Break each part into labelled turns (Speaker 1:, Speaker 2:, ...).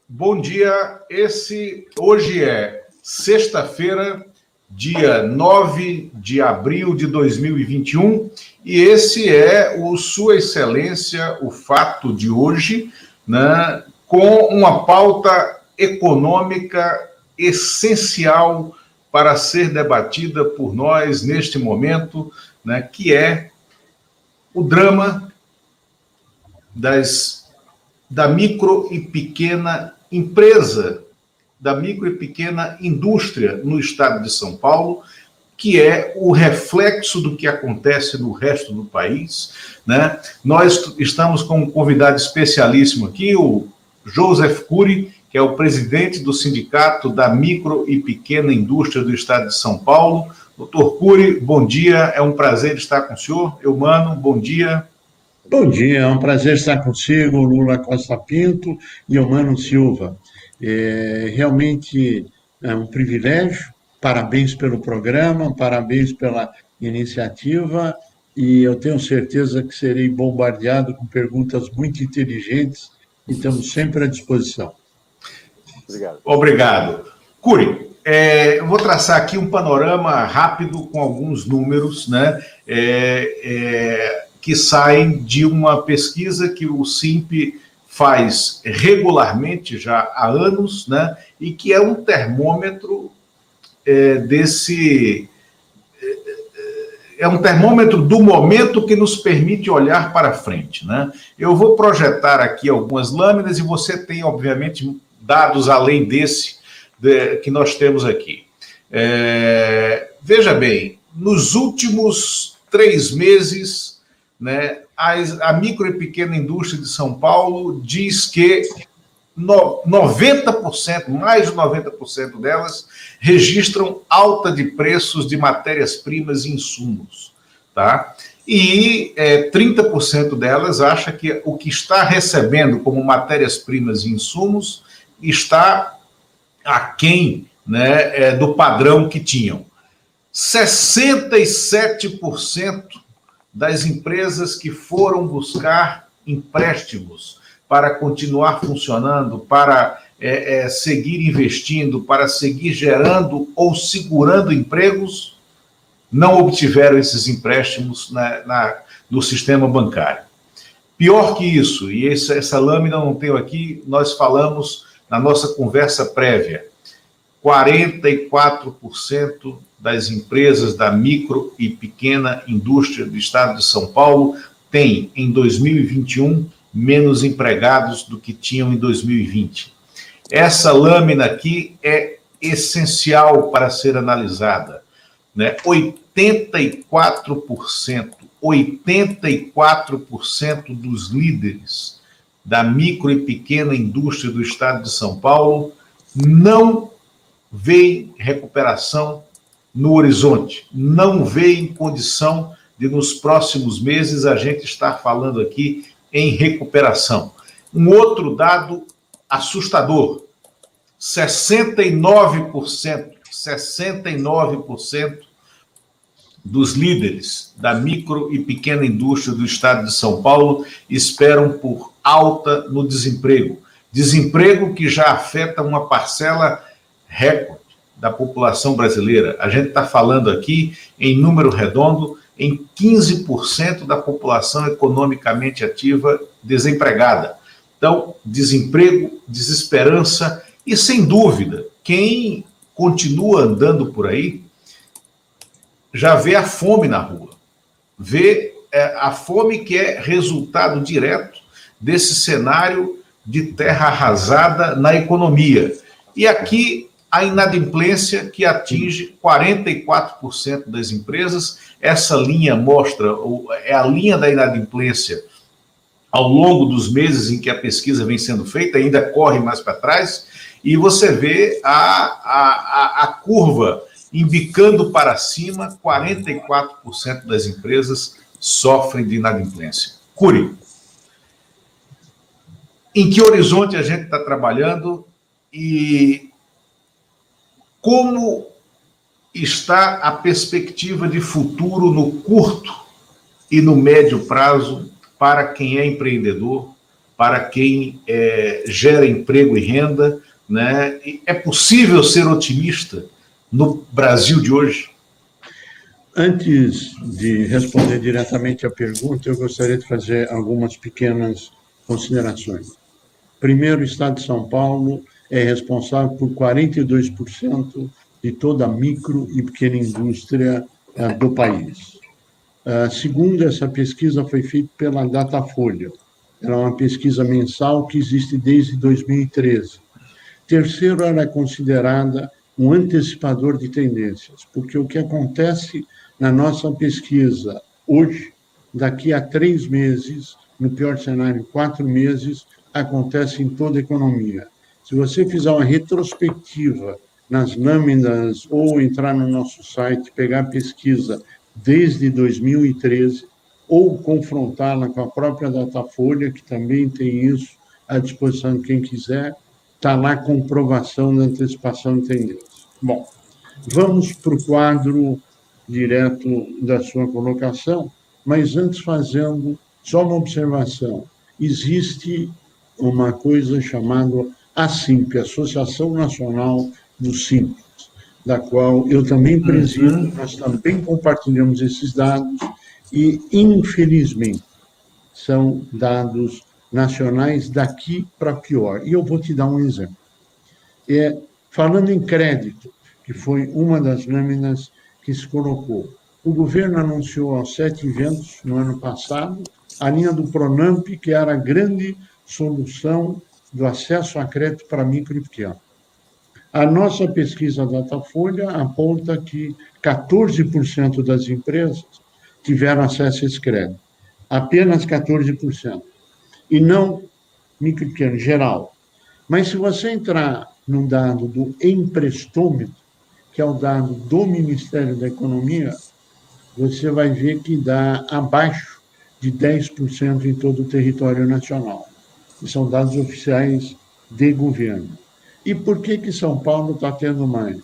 Speaker 1: Bom dia. Hoje é sexta-feira, dia 9 de abril de 2021, e esse é o Sua Excelência, o Fato de hoje, né, com uma pauta econômica essencial para ser debatida por nós neste momento, né, que é o drama da micro e pequena empresa, da micro e pequena indústria no estado de São Paulo, que é o reflexo do que acontece no resto do país, né? Nós estamos com um convidado especialíssimo aqui, o Joseph Cury, que é o presidente do Sindicato da Micro e Pequena Indústria do estado de São Paulo. Doutor Cury, bom dia, é um prazer estar com o senhor. Eumano, bom dia.
Speaker 2: Bom dia, é um prazer estar consigo, Lula Costa Pinto e Eumano Silva. Realmente é um privilégio, parabéns pelo programa, parabéns pela iniciativa, e eu tenho certeza que serei bombardeado com perguntas muito inteligentes e estamos sempre à disposição.
Speaker 1: Obrigado. Cury, eu vou traçar aqui um panorama rápido com alguns números, né, que saem de uma pesquisa que o SINP faz regularmente já há anos, né, e que é um termômetro é um termômetro do momento que nos permite olhar para frente, né? Eu vou projetar aqui algumas lâminas e você tem, obviamente, dados além desse que nós temos aqui. Veja bem, nos últimos 3 meses, né, a micro e pequena indústria de São Paulo diz que 90%, mais de 90% delas, registram alta de preços de matérias-primas e insumos, tá? E 30% delas acha que o que está recebendo como matérias-primas e insumos está aquém, né, do padrão que tinham. 67% das empresas que foram buscar empréstimos para continuar funcionando, para seguir investindo, para seguir gerando ou segurando empregos, não obtiveram esses empréstimos no sistema bancário. Pior que isso, e essa lâmina eu não tenho aqui, nós falamos na nossa conversa prévia, 44% das empresas da micro e pequena indústria do estado de São Paulo têm, em 2021, menos empregados do que tinham em 2020. Essa lâmina aqui é essencial para ser analisada, né? 84% dos líderes da micro e pequena indústria do estado de São Paulo não veem recuperação no horizonte, não veem condição de, nos próximos meses, a gente estar falando aqui em recuperação. Um outro dado assustador, 69% dos líderes da micro e pequena indústria do estado de São Paulo esperam por alta no desemprego. Desemprego que já afeta uma parcela recorde da população brasileira. A gente está falando aqui, em número redondo, em 15% da população economicamente ativa desempregada. Então, desemprego, desesperança e, sem dúvida, quem continua andando por aí já vê a fome na rua, vê a fome que é resultado direto desse cenário de terra arrasada na economia. E aqui a inadimplência que atinge 44% das empresas. Essa linha mostra, é a linha da inadimplência ao longo dos meses em que a pesquisa vem sendo feita, ainda corre mais para trás, e você vê a curva embicando para cima. 44% das empresas sofrem de inadimplência. Cury, em que horizonte a gente está trabalhando e como está a perspectiva de futuro no curto e no médio prazo para quem é empreendedor, para quem gera emprego e renda, né? E é possível ser otimista no Brasil de hoje?
Speaker 2: Antes de responder diretamente à pergunta, eu gostaria de fazer algumas pequenas considerações. Primeiro, o Estado de São Paulo é responsável por 42% de toda a micro e pequena indústria do país. Segundo, essa pesquisa foi feita pela Datafolha. Ela é uma pesquisa mensal que existe desde 2013. Terceiro, ela é considerada um antecipador de tendências, porque o que acontece na nossa pesquisa hoje, daqui a 3 meses, no pior cenário, 4 meses, acontece em toda a economia. Se você fizer uma retrospectiva nas lâminas ou entrar no nosso site, pegar a pesquisa desde 2013, ou confrontá-la com a própria Datafolha, que também tem isso à disposição de quem quiser, está lá a comprovação da antecipação de tendência. Bom, vamos para o quadro direto da sua colocação, mas antes fazendo só uma observação. Existe uma coisa chamada ASIMP, Associação Nacional dos Simples, da qual eu também presido, nós também compartilhamos esses dados e, infelizmente, são dados nacionais daqui para pior. E eu vou te dar um exemplo. Falando em crédito, que foi uma das lâminas que se colocou, o governo anunciou aos 7 eventos no ano passado a linha do Pronamp, que era a grande solução do acesso a crédito para micro e pequeno. A nossa pesquisa Datafolha aponta que 14% das empresas tiveram acesso a esse crédito. Apenas 14%. E não micro e pequeno, geral. Mas se você entrar no dado do emprestômetro, que é o dado do Ministério da Economia, você vai ver que dá abaixo de 10% em todo o território nacional. E são dados oficiais de governo. E por que São Paulo está tendo mais?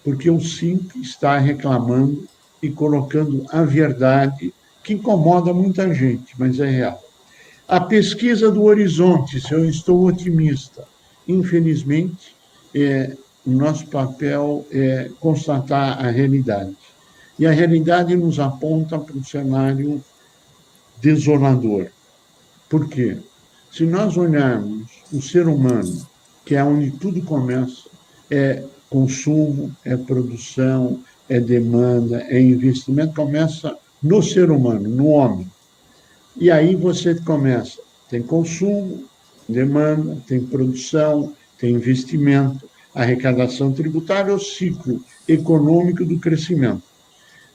Speaker 2: Porque o SIMP está reclamando e colocando a verdade, que incomoda muita gente, mas é real. A pesquisa do Horizonte, se eu estou otimista, infelizmente, o nosso papel é constatar a realidade. E a realidade nos aponta para um cenário desolador. Por quê? Se nós olharmos o ser humano, que é onde tudo começa, é consumo, é produção, é demanda, é investimento, começa no ser humano, no homem. E aí você começa, tem consumo, demanda, tem produção, tem investimento, arrecadação tributária, o ciclo econômico do crescimento.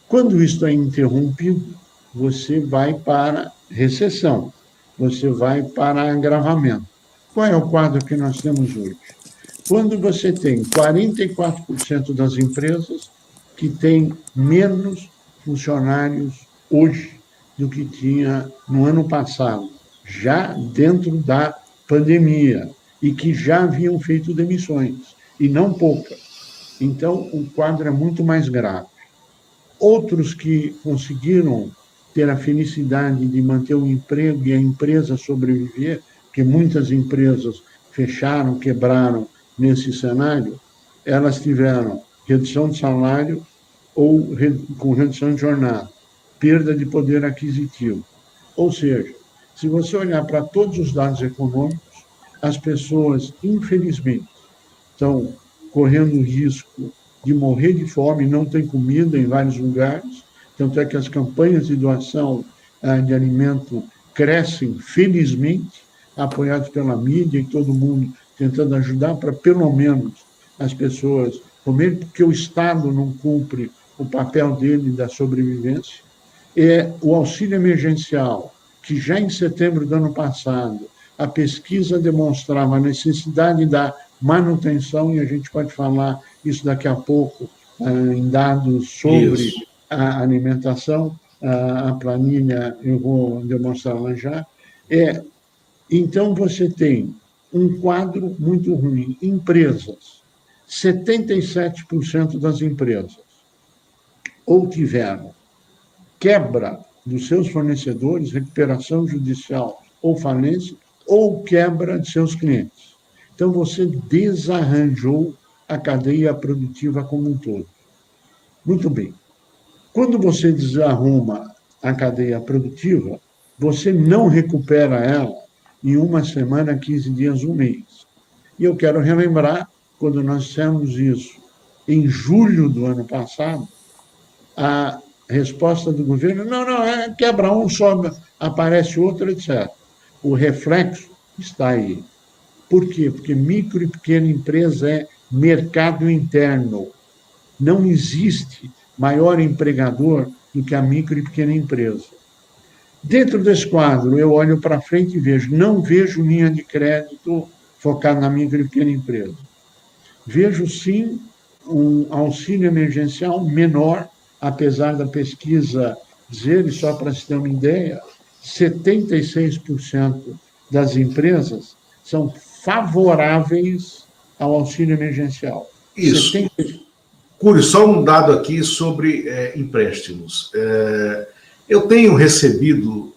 Speaker 2: Quando isso é interrompido, você vai para recessão, você vai para agravamento. Qual é o quadro que nós temos hoje? Quando você tem 44% das empresas que têm menos funcionários hoje do que tinha no ano passado, já dentro da pandemia, e que já haviam feito demissões, e não poucas. Então, o quadro é muito mais grave. Outros que conseguiram ter a felicidade de manter o emprego e a empresa sobreviver, porque muitas empresas fecharam, quebraram nesse cenário, elas tiveram redução de salário ou com redução de jornada, perda de poder aquisitivo. Ou seja, se você olhar para todos os dados econômicos, as pessoas, infelizmente, estão correndo o risco de morrer de fome, não tem comida em vários lugares, tanto é que as campanhas de doação de alimento crescem, felizmente, apoiados pela mídia e todo mundo tentando ajudar para, pelo menos, as pessoas comerem, porque o Estado não cumpre o papel dele da sobrevivência. O auxílio emergencial, que já em setembro do ano passado, a pesquisa demonstrava a necessidade da manutenção, e a gente pode falar isso daqui a pouco, em dados sobre a alimentação, a planilha eu vou demonstrá-la já. Então, você tem um quadro muito ruim. Empresas, 77% das empresas ou tiveram quebra dos seus fornecedores, recuperação judicial ou falência, ou quebra de seus clientes. Então, você desarranjou a cadeia produtiva como um todo. Muito bem. Quando você desarruma a cadeia produtiva, você não recupera ela em uma semana, 15 dias, um mês. E eu quero relembrar, quando nós fizemos isso em julho do ano passado, a resposta do governo, não, quebra um, sobe, aparece outro, etc. O reflexo está aí. Por quê? Porque micro e pequena empresa é mercado interno. Não existe maior empregador do que a micro e pequena empresa. Dentro desse quadro, eu olho para frente e vejo, não vejo linha de crédito focada na micro e pequena empresa. Vejo, sim, um auxílio emergencial menor, apesar da pesquisa dizer, e só para se ter uma ideia, 76% das empresas são favoráveis ao auxílio emergencial.
Speaker 1: Isso. 70... Cury, só um dado aqui sobre empréstimos. Eu tenho recebido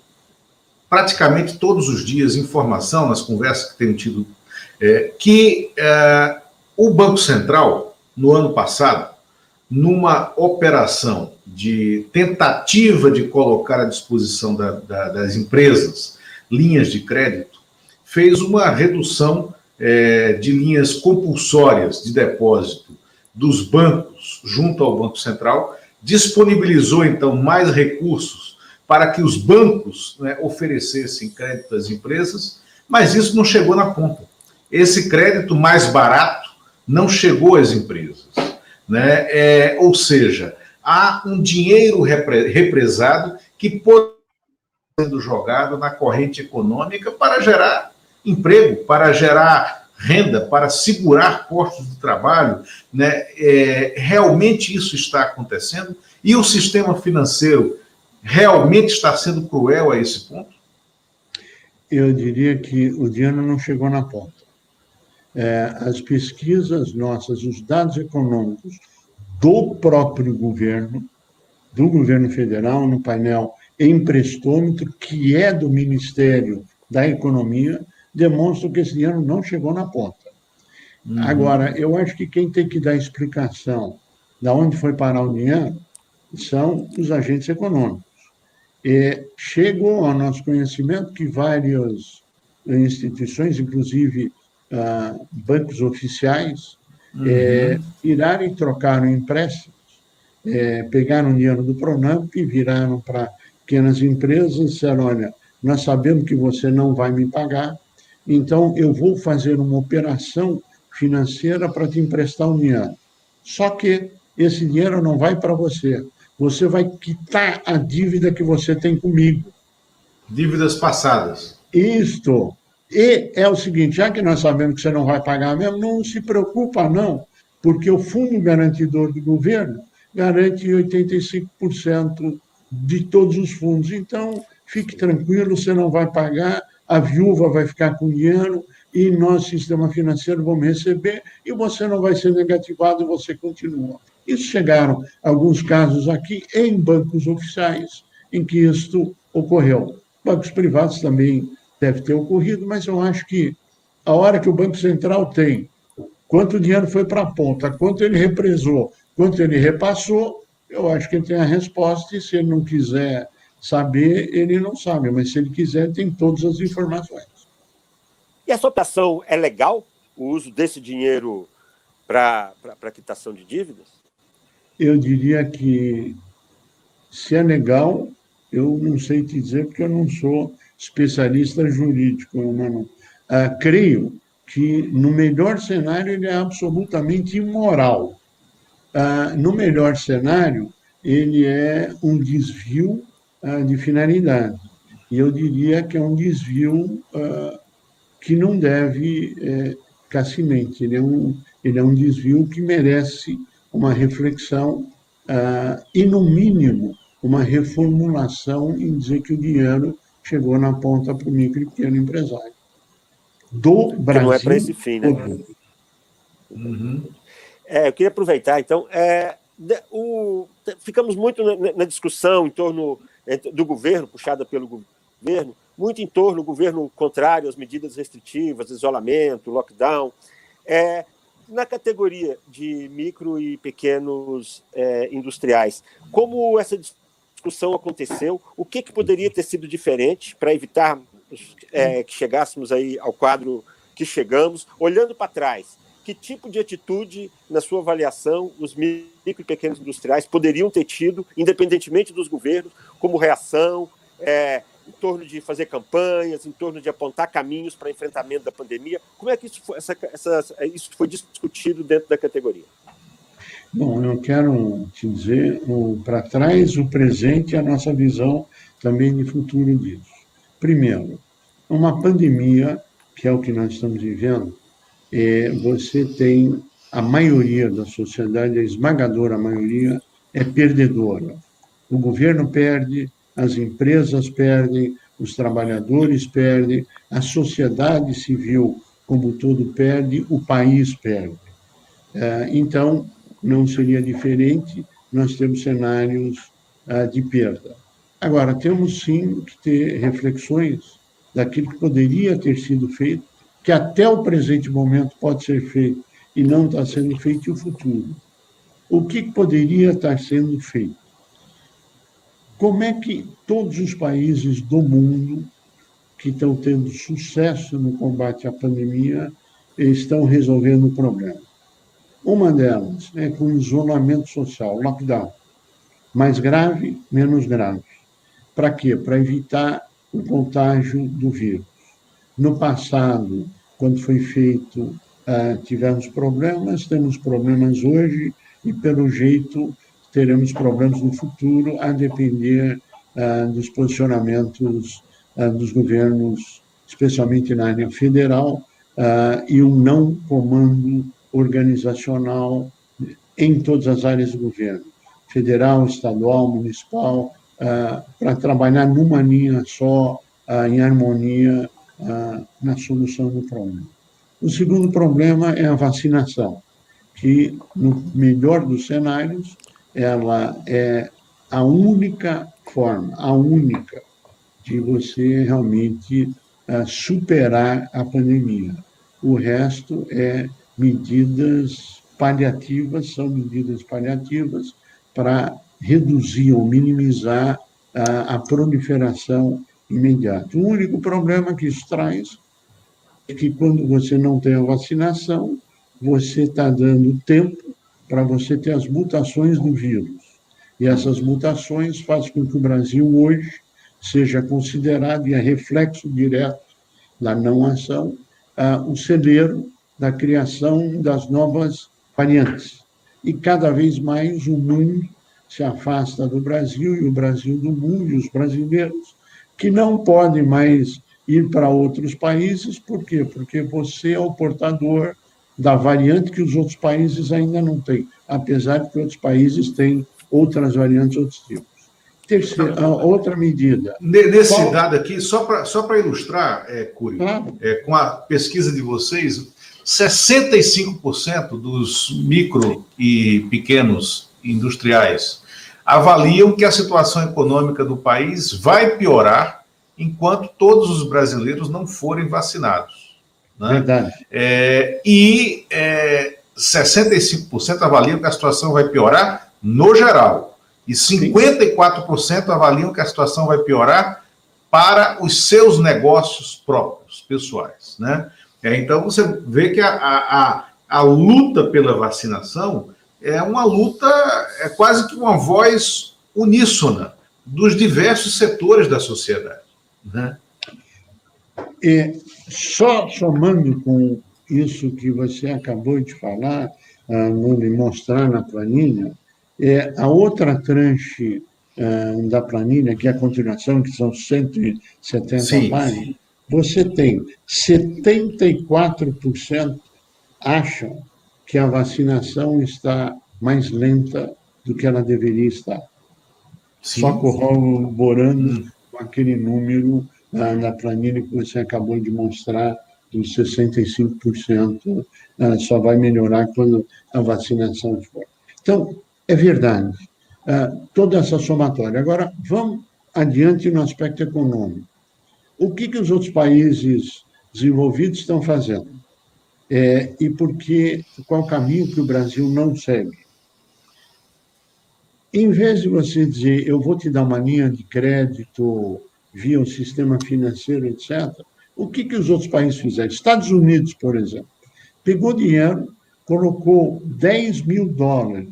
Speaker 1: praticamente todos os dias informação, nas conversas que tenho tido, que o Banco Central, no ano passado, numa operação de tentativa de colocar à disposição das empresas linhas de crédito, fez uma redução de linhas compulsórias de depósito dos bancos junto ao Banco Central, disponibilizou, então, mais recursos para que os bancos, né, oferecessem crédito às empresas, mas isso não chegou na ponta. Esse crédito mais barato não chegou às empresas, né? Ou seja, há um dinheiro represado que pode ser sendo jogado na corrente econômica para gerar emprego, para gerar renda, para segurar postos de trabalho, né? Realmente isso está acontecendo? E o sistema financeiro realmente está sendo cruel a esse ponto?
Speaker 2: Eu diria que o dinheiro não chegou na ponta. As pesquisas nossas, os dados econômicos do próprio governo, do governo federal, no painel Emprestômetro, que é do Ministério da Economia, demonstram que esse dinheiro não chegou na ponta. Agora, eu acho que quem tem que dar explicação de onde foi parar o dinheiro são os agentes econômicos. Chegou ao nosso conhecimento que várias instituições, inclusive bancos oficiais, viraram e trocaram empréstimos, pegaram dinheiro do Pronamp e viraram para pequenas empresas e disseram, olha, nós sabemos que você não vai me pagar, então eu vou fazer uma operação financeira para te emprestar um dinheiro. Só que esse dinheiro não vai para você. Você vai quitar a dívida que você tem comigo.
Speaker 1: Dívidas passadas.
Speaker 2: Isto. E é o seguinte, já que nós sabemos que você não vai pagar mesmo, não se preocupa não, porque o Fundo Garantidor do Governo garante 85% de todos os fundos. Então, fique tranquilo, você não vai pagar, a viúva vai ficar com dinheiro e nós, sistema financeiro, vamos receber e você não vai ser negativado e você continua. Isso chegaram alguns casos aqui em bancos oficiais em que isto ocorreu. Bancos privados também deve ter ocorrido, mas eu acho que a hora que o Banco Central tem quanto dinheiro foi para a ponta, quanto ele represou, quanto ele repassou, eu acho que ele tem a resposta e se ele não quiser saber, ele não sabe, mas se ele quiser, tem todas as informações.
Speaker 3: E essa operação é legal, o uso desse dinheiro para quitação de dívidas?
Speaker 2: Eu diria que, se é legal, eu não sei te dizer, porque eu não sou especialista jurídico, mano. Creio que, no melhor cenário, ele é absolutamente imoral. No melhor cenário, ele é um desvio de finalidade. E eu diria que é um desvio que não deve ficar cimente. Ele é um desvio que merece uma reflexão e, no mínimo, uma reformulação em dizer que o dinheiro chegou na ponta para o micro e pequeno empresário. Do Brasil.
Speaker 3: Que não é para esse fim, né? Eu queria aproveitar, então, ficamos muito na discussão em torno do governo, puxada pelo governo, muito em torno do governo contrário às medidas restritivas, isolamento, lockdown. Na categoria de micro e pequenos industriais, como essa discussão aconteceu, o que poderia ter sido diferente para evitar que chegássemos aí ao quadro que chegamos, olhando para trás? Que tipo de atitude, na sua avaliação, os micro e pequenos industriais poderiam ter tido, independentemente dos governos, como reação, em torno de fazer campanhas, em torno de apontar caminhos para enfrentamento da pandemia? Como é que isso foi discutido dentro da categoria?
Speaker 2: Bom, eu quero te dizer para trás, o presente e a nossa visão também de futuro disso. Primeiro, uma pandemia, que é o que nós estamos vivendo, você tem a maioria da sociedade, a esmagadora maioria, é perdedora. O governo perde, as empresas perdem, os trabalhadores perdem, a sociedade civil como todo perde, o país perde. Então, não seria diferente, nós temos cenários de perda. Agora, temos sim que ter reflexões daquilo que poderia ter sido feito, que até o presente momento pode ser feito e não está sendo feito, e o futuro. O que poderia estar sendo feito? Como é que todos os países do mundo que estão tendo sucesso no combate à pandemia estão resolvendo o problema? Uma delas é com o isolamento social, lockdown. Mais grave, menos grave. Para quê? Para evitar o contágio do vírus. No passado, quando foi feito, tivemos problemas, temos problemas hoje e, pelo jeito, teremos problemas no futuro, a depender dos posicionamentos dos governos, especialmente na área federal, e um não comando organizacional em todas as áreas do governo, federal, estadual, municipal, para trabalhar numa linha só, em harmonia, na solução do problema. O segundo problema é a vacinação, que, no melhor dos cenários, ela é a única forma, de você realmente superar a pandemia. O resto é medidas paliativas, são medidas paliativas para reduzir ou minimizar a proliferação imediata. O único problema que isso traz é que, quando você não tem a vacinação, você está dando tempo para você ter as mutações do vírus. E essas mutações fazem com que o Brasil hoje seja considerado, e é reflexo direto da não ação, o celeiro da criação das novas variantes. E cada vez mais o mundo se afasta do Brasil, e o Brasil do mundo, e os brasileiros, que não podem mais ir para outros países. Por quê? Porque você é o portador da variante que os outros países ainda não têm, apesar de que outros países têm outras variantes, outros tipos. Terceira, outra medida.
Speaker 1: Nesse dado aqui, só para ilustrar, Cury,
Speaker 2: Claro.
Speaker 1: Com a pesquisa de vocês, 65% dos micro e pequenos industriais avaliam que a situação econômica do país vai piorar enquanto todos os brasileiros não forem vacinados. Né?
Speaker 2: Verdade.
Speaker 1: 65% avaliam que a situação vai piorar no geral. E 54% avaliam que a situação vai piorar para os seus negócios próprios, pessoais. Né? Então, você vê que a luta pela vacinação é uma luta, é quase que uma voz uníssona dos diversos setores da sociedade. Né?
Speaker 2: Só somando com isso que você acabou de falar, de mostrar na planilha, a outra tranche da planilha, que é a continuação, que são 170 páginas, você tem 74% acham que a vacinação está mais lenta do que ela deveria estar. Sim. Só corroborando com aquele número na planilha que você acabou de mostrar, dos 65%, só vai melhorar quando a vacinação for. Então, é verdade, toda essa somatória. Agora, vamos adiante no aspecto econômico. O que os outros países desenvolvidos estão fazendo? E qual o caminho que o Brasil não segue? Em vez de você dizer, eu vou te dar uma linha de crédito via o sistema financeiro, etc., o que os outros países fizeram? Estados Unidos, por exemplo, pegou dinheiro, colocou $10.000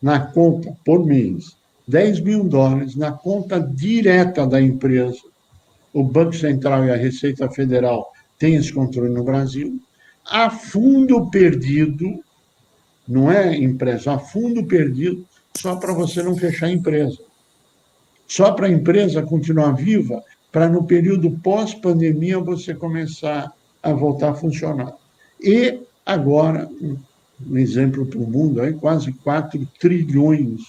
Speaker 2: na conta por mês, $10.000 na conta direta da empresa. O Banco Central e a Receita Federal têm esse controle no Brasil. A fundo perdido, não é empréstimo, a fundo perdido, só para você não fechar a empresa. Só para a empresa continuar viva, para no período pós-pandemia você começar a voltar a funcionar. E agora, um exemplo para o mundo, aí, quase 4 trilhões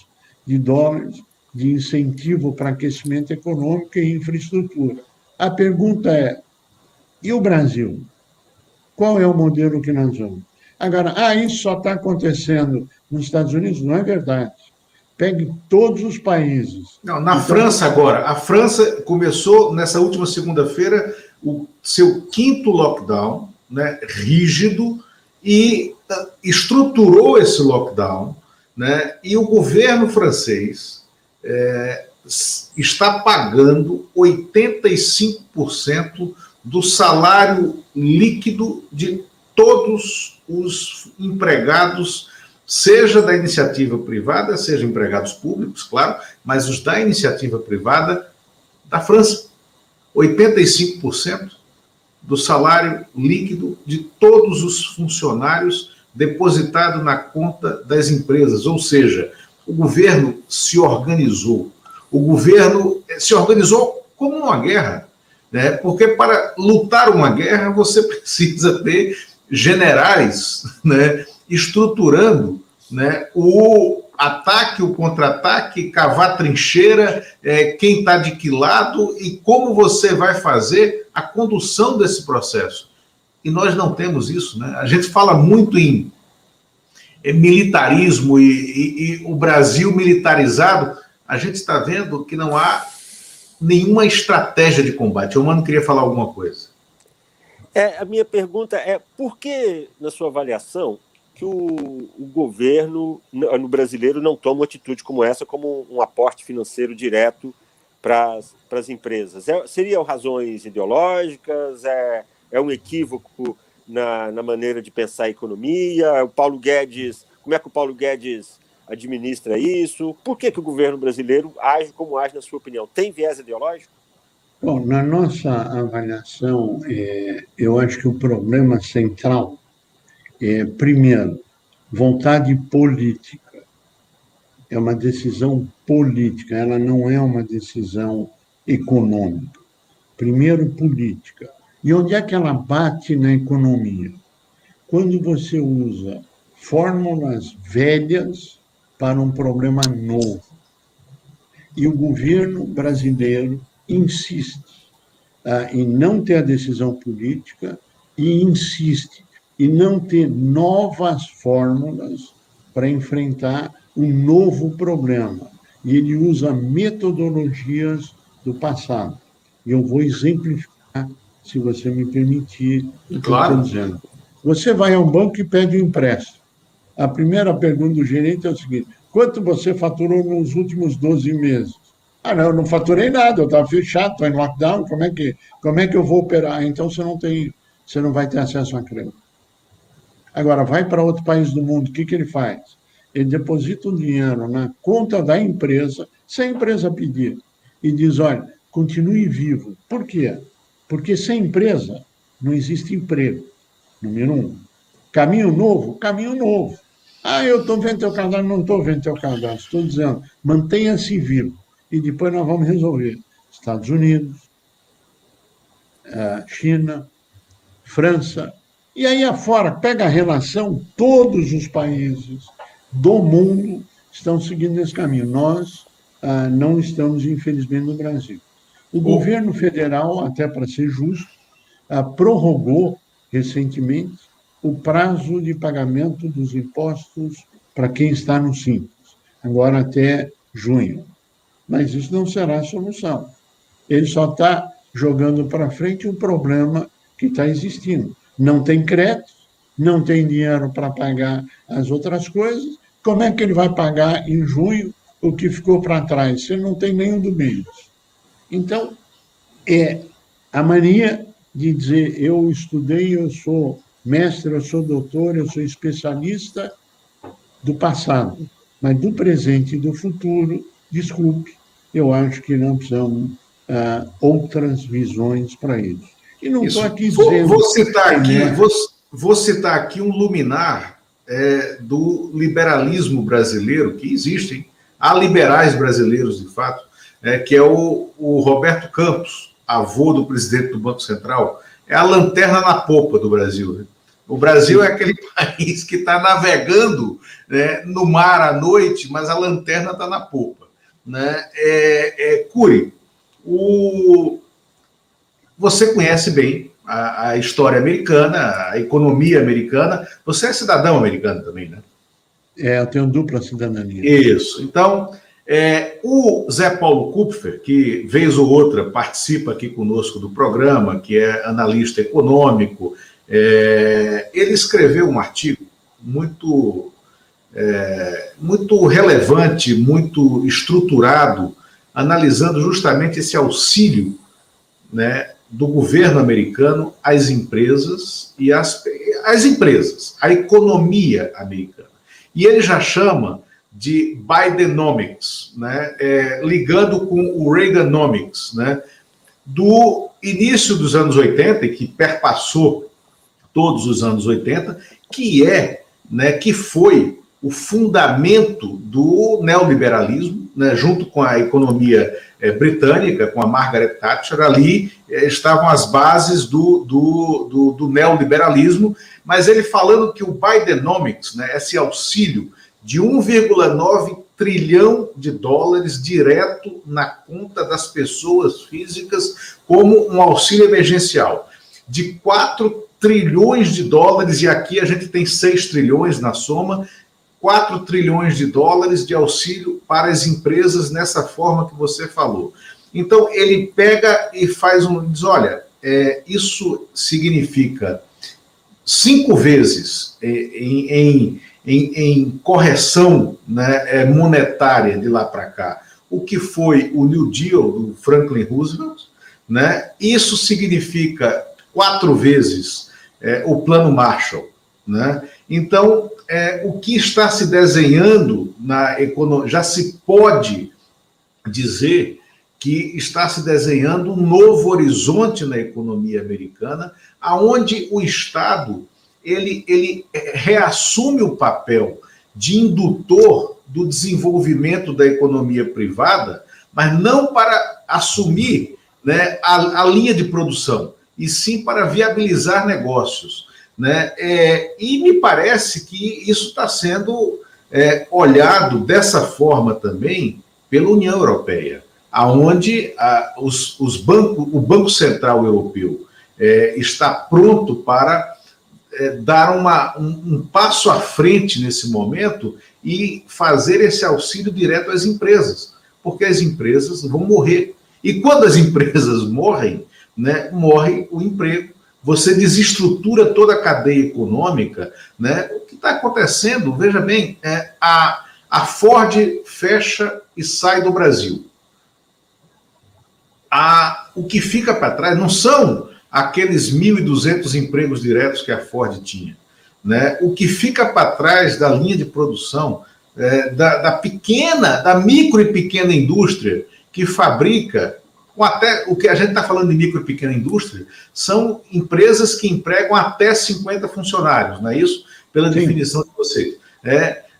Speaker 2: de dólares de incentivo para aquecimento econômico e infraestrutura. A pergunta é, e o Brasil? Qual é o modelo que nós vamos? Agora, isso só está acontecendo nos Estados Unidos? Não é verdade. Pegue todos os países.
Speaker 1: Não, na França agora. A França começou, nessa última segunda-feira, o seu 5º lockdown, né, rígido, e estruturou esse lockdown, né, e o governo francês está pagando 85% do salário líquido de todos os empregados, seja da iniciativa privada, seja empregados públicos, claro, mas os da iniciativa privada da França. 85% do salário líquido de todos os funcionários depositado na conta das empresas. Ou seja, o governo se organizou. O governo se organizou como uma guerra, né? Porque para lutar uma guerra você precisa ter generais, né, estruturando, né, o ataque, o contra-ataque, cavar trincheira, quem está de que lado e como você vai fazer a condução desse processo. E nós não temos isso, né? A gente fala muito em militarismo e o Brasil militarizado. A gente está vendo que não há nenhuma estratégia de combate. O Mano queria falar alguma coisa.
Speaker 3: A minha pergunta é, por que, na sua avaliação, que o governo no brasileiro não toma uma atitude como essa, como um aporte financeiro direto para as empresas? Seriam razões ideológicas? É um equívoco na maneira de pensar a economia? O Paulo Guedes, como é que o Paulo Guedes administra isso? Por que o governo brasileiro age como age, na sua opinião? Tem viés ideológico?
Speaker 2: Bom, na nossa avaliação, eu acho que o problema central é, primeiro, vontade política. É uma decisão política, ela não é uma decisão econômica. Primeiro, política. E onde é que ela bate na economia? Quando você usa fórmulas velhas para um problema novo. E o governo brasileiro insiste em não ter a decisão política e insiste em não ter novas fórmulas para enfrentar um novo problema. E ele usa metodologias do passado. E eu vou exemplificar, se você me permitir, o que eu estou dizendo. Você vai a um banco e pede um empréstimo. A primeira pergunta do gerente é o seguinte: quanto você faturou nos últimos 12 meses? Não, eu não faturei nada, eu estava fechado, estou em lockdown, como é que eu vou operar? Então você não vai ter acesso a crédito. Agora, vai para outro país do mundo, o que ele faz? Ele deposita o dinheiro na conta da empresa, se a empresa pedir, e diz, olha, continue vivo. Por quê? Porque sem empresa não existe emprego, número 1. Caminho novo? Caminho novo. Eu estou vendo teu cadastro, não estou vendo teu cadastro, estou dizendo, mantenha-se vivo. E depois nós vamos resolver. Estados Unidos, China, França. E aí afora, pega a relação, todos os países do mundo estão seguindo esse caminho. Nós não estamos, infelizmente, no Brasil. O governo federal, até para ser justo, prorrogou recentemente o prazo de pagamento dos impostos para quem está no Simples, agora até junho. Mas isso não será a solução. Ele só está jogando para frente um problema que está existindo. Não tem crédito, não tem dinheiro para pagar as outras coisas. Como é que ele vai pagar em junho o que ficou para trás? Você não tem nenhum do meio. Então, é a mania de dizer eu estudei, eu sou mestre, eu sou doutor, eu sou especialista do passado, mas do presente e do futuro, desculpe, eu acho que não precisamos outras visões para isso. E não estou aqui dizendo...
Speaker 1: Vou citar aqui um luminar do liberalismo brasileiro, que existem, há liberais brasileiros, de fato, que é o Roberto Campos, avô do presidente do Banco Central, é a lanterna na popa do Brasil. Né? O Brasil é aquele país que está navegando, né, no mar à noite, mas a lanterna está na popa. Né? Cury, você conhece bem a história americana, a economia americana. Você é cidadão americano também, né?
Speaker 2: Eu tenho dupla cidadania.
Speaker 1: Isso. Então, o Zé Paulo Kupfer, que vez ou outra participa aqui conosco do programa, que é analista econômico, ele escreveu um artigo muito relevante, muito estruturado, analisando justamente esse auxílio, né, do governo americano às empresas e às empresas, à economia americana. E ele já chama de Bidenomics, né, ligando com o Reaganomics, né, do início dos anos 80, e que perpassou todos os anos 80, que foi o fundamento do neoliberalismo, né, junto com a economia britânica, com a Margaret Thatcher. Ali estavam as bases do neoliberalismo, mas ele falando que o Bidenomics, né, esse auxílio de 1,9 trilhão de dólares direto na conta das pessoas físicas como um auxílio emergencial, de 4 trilhões de dólares, e aqui a gente tem 6 trilhões na soma, 4 trilhões de dólares de auxílio para as empresas nessa forma que você falou. Então, ele pega e diz, olha, isso significa 5 vezes em correção, né, monetária de lá para cá, o que foi o New Deal do Franklin Roosevelt, né? Isso significa 4 vezes o Plano Marshall, né? Então, o que está se desenhando na economia, já se pode dizer que está se desenhando um novo horizonte na economia americana, aonde o Estado ele reassume o papel de indutor do desenvolvimento da economia privada, mas não para assumir, né, a linha de produção, e sim para viabilizar negócios. Né? E me parece que isso está sendo olhado dessa forma também pela União Europeia, aonde o Banco Central Europeu está pronto para dar um passo à frente nesse momento e fazer esse auxílio direto às empresas, porque as empresas vão morrer. E quando as empresas morrem, né, morre o emprego, você desestrutura toda a cadeia econômica, né? O que está acontecendo, veja bem, a Ford fecha e sai do Brasil. O que fica para trás não são aqueles 1.200 empregos diretos que a Ford tinha, né? O que fica para trás da linha de produção, da micro e pequena indústria que fabrica, até o que a gente está falando de micro e pequena indústria, são empresas que empregam até 50 funcionários, não é isso? Pela definição de vocês.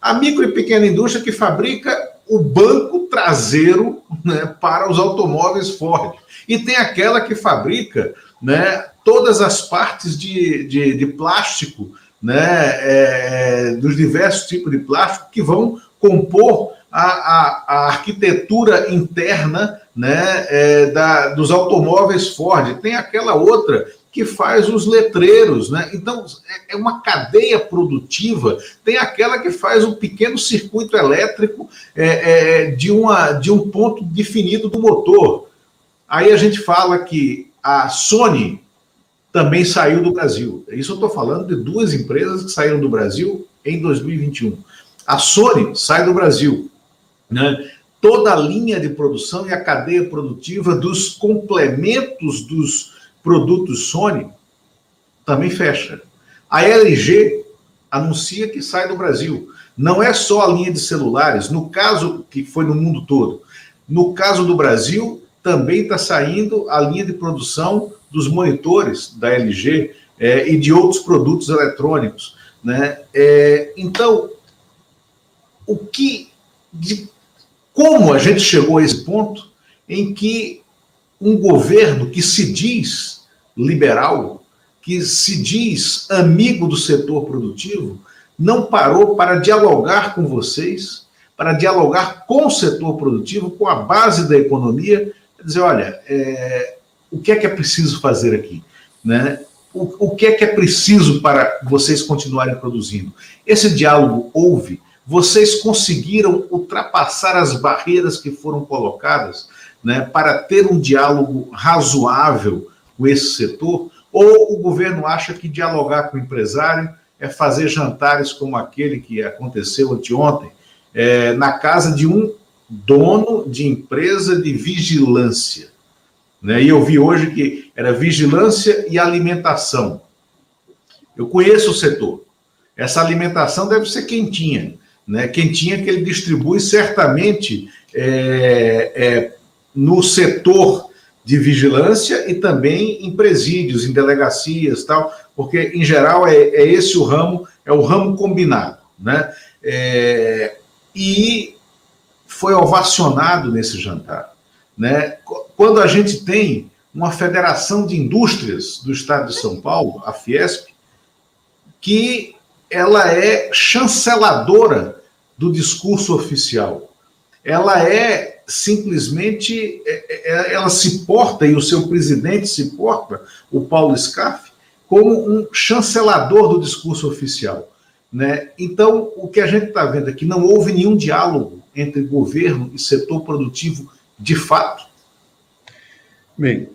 Speaker 1: A micro e pequena indústria que fabrica o banco traseiro, né, para os automóveis Ford. E tem aquela que fabrica, né, todas as partes de plástico, né, dos diversos tipos de plástico que vão compor a arquitetura interna, né, dos automóveis Ford. Tem aquela outra que faz os letreiros, né? Então, é uma cadeia produtiva. Tem aquela que faz um pequeno circuito elétrico de um ponto definido do motor. Aí a gente fala que a Sony também saiu do Brasil. Isso eu estou falando de duas empresas que saíram do Brasil em 2021. A Sony sai do Brasil, né? Toda a linha de produção e a cadeia produtiva dos complementos dos produtos Sony também fecha. A LG anuncia que sai do Brasil. Não é só a linha de celulares, no caso que foi no mundo todo. No caso do Brasil, também está saindo a linha de produção dos monitores da LG e de outros produtos eletrônicos, né? Então, como a gente chegou a esse ponto em que um governo que se diz liberal, que se diz amigo do setor produtivo, não parou para dialogar com vocês, para dialogar com o setor produtivo, com a base da economia, dizer, olha, o que é preciso fazer aqui, né? O que é preciso para vocês continuarem produzindo? Esse diálogo houve. Vocês conseguiram ultrapassar as barreiras que foram colocadas, né, para ter um diálogo razoável com esse setor? Ou o governo acha que dialogar com o empresário é fazer jantares como aquele que aconteceu anteontem, na casa de um dono de empresa de vigilância, né? E eu vi hoje que era vigilância e alimentação. Eu conheço o setor. Essa alimentação deve ser quentinha, né? Quentinha que ele distribui certamente no setor de vigilância e também em presídios, em delegacias, tal, porque em geral é esse o ramo, é o ramo combinado, né? E foi ovacionado nesse jantar, né? Quando a gente tem uma federação de indústrias do estado de São Paulo, a Fiesp, que ela é chanceladora do discurso oficial. Ela simplesmente, ela se porta, e o seu presidente se porta, o Paulo Scaff, como um chancelador do discurso oficial, né? Então, o que a gente está vendo aqui, não houve nenhum diálogo entre governo e setor produtivo de fato.
Speaker 2: Bem,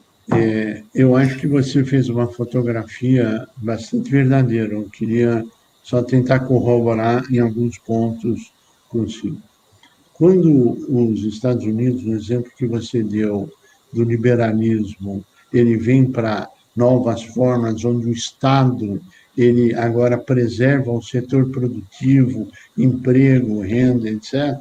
Speaker 2: eu acho que você fez uma fotografia bastante verdadeira. Eu queria só tentar corroborar em alguns pontos consigo. Quando os Estados Unidos, no exemplo que você deu do liberalismo, ele vem para novas formas, onde o Estado ele agora preserva o setor produtivo, emprego, renda, etc.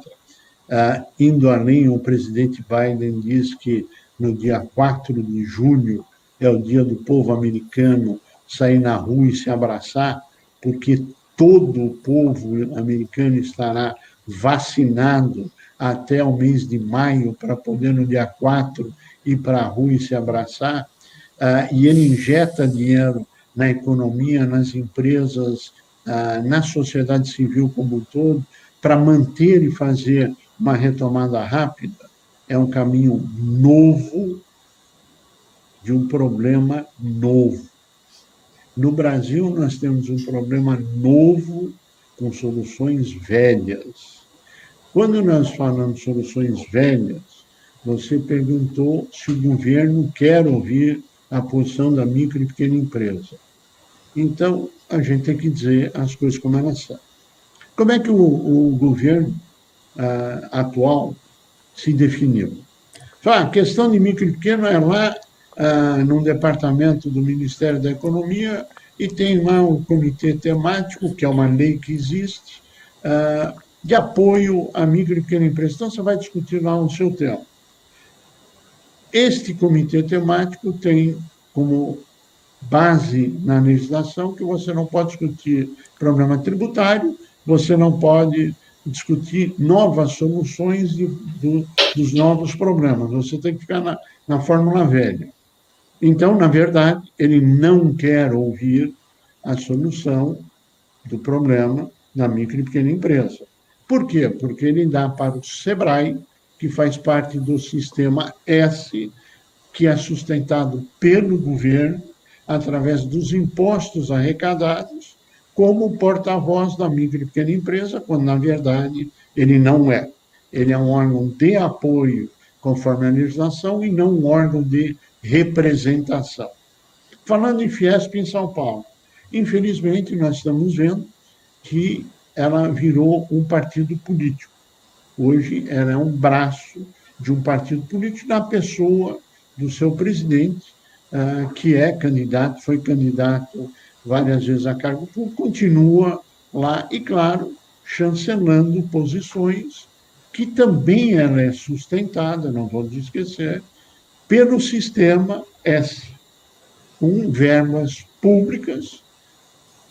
Speaker 2: Indo além, o presidente Biden diz que no dia 4 de julho é o dia do povo americano sair na rua e se abraçar, porque todo o povo americano estará vacinado até o mês de maio para poder, no dia 4, ir para a rua e se abraçar. E ele injeta dinheiro na economia, nas empresas, na sociedade civil como um todo, para manter e fazer uma retomada rápida. É um caminho novo de um problema novo. No Brasil, nós temos um problema novo com soluções velhas. Quando nós falamos de soluções velhas, você perguntou se o governo quer ouvir a posição da micro e pequena empresa. Então, a gente tem que dizer as coisas como elas são. Como é que o governo atual se definiu? A questão de micro e pequeno é lá num departamento do Ministério da Economia e tem lá um comitê temático, que é uma lei que existe, de apoio à micro e pequena empresa. Então, você vai discutir lá o seu tema. Este comitê temático tem como base na legislação que você não pode discutir problema tributário, você não pode discutir novas soluções dos novos problemas, você tem que ficar na fórmula velha. Então, na verdade, ele não quer ouvir a solução do problema da micro e pequena empresa. Por quê? Porque ele dá para o SEBRAE, que faz parte do sistema S, que é sustentado pelo governo, através dos impostos arrecadados, como porta-voz da micro e pequena empresa, quando, na verdade, ele não é. Ele é um órgão de apoio conforme a legislação, e não um órgão de representação. Falando em Fiesp em São Paulo, infelizmente nós estamos vendo que ela virou um partido político. Hoje ela é um braço de um partido político na pessoa do seu presidente, que é candidato, foi candidato várias vezes a cargo público, continua lá e, claro, chancelando posições que também ela é sustentada, não vamos esquecer, pelo sistema S, com verbas públicas,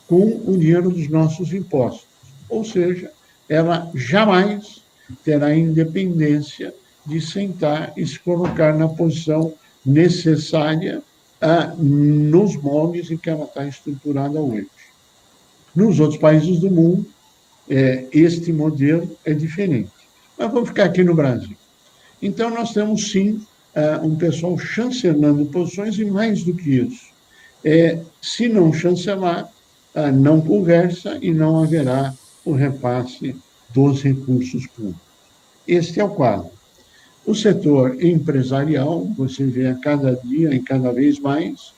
Speaker 2: com o dinheiro dos nossos impostos. Ou seja, ela jamais terá independência de sentar e se colocar na posição necessária nos moldes em que ela está estruturada hoje. Nos outros países do mundo, este modelo é diferente. Mas vamos ficar aqui no Brasil. Então, nós temos, sim, um pessoal chancelando posições, e mais do que isso, se não chancelar, não conversa e não haverá o repasse dos recursos públicos. Este é o quadro. O setor empresarial, você vê a cada dia, e cada vez mais,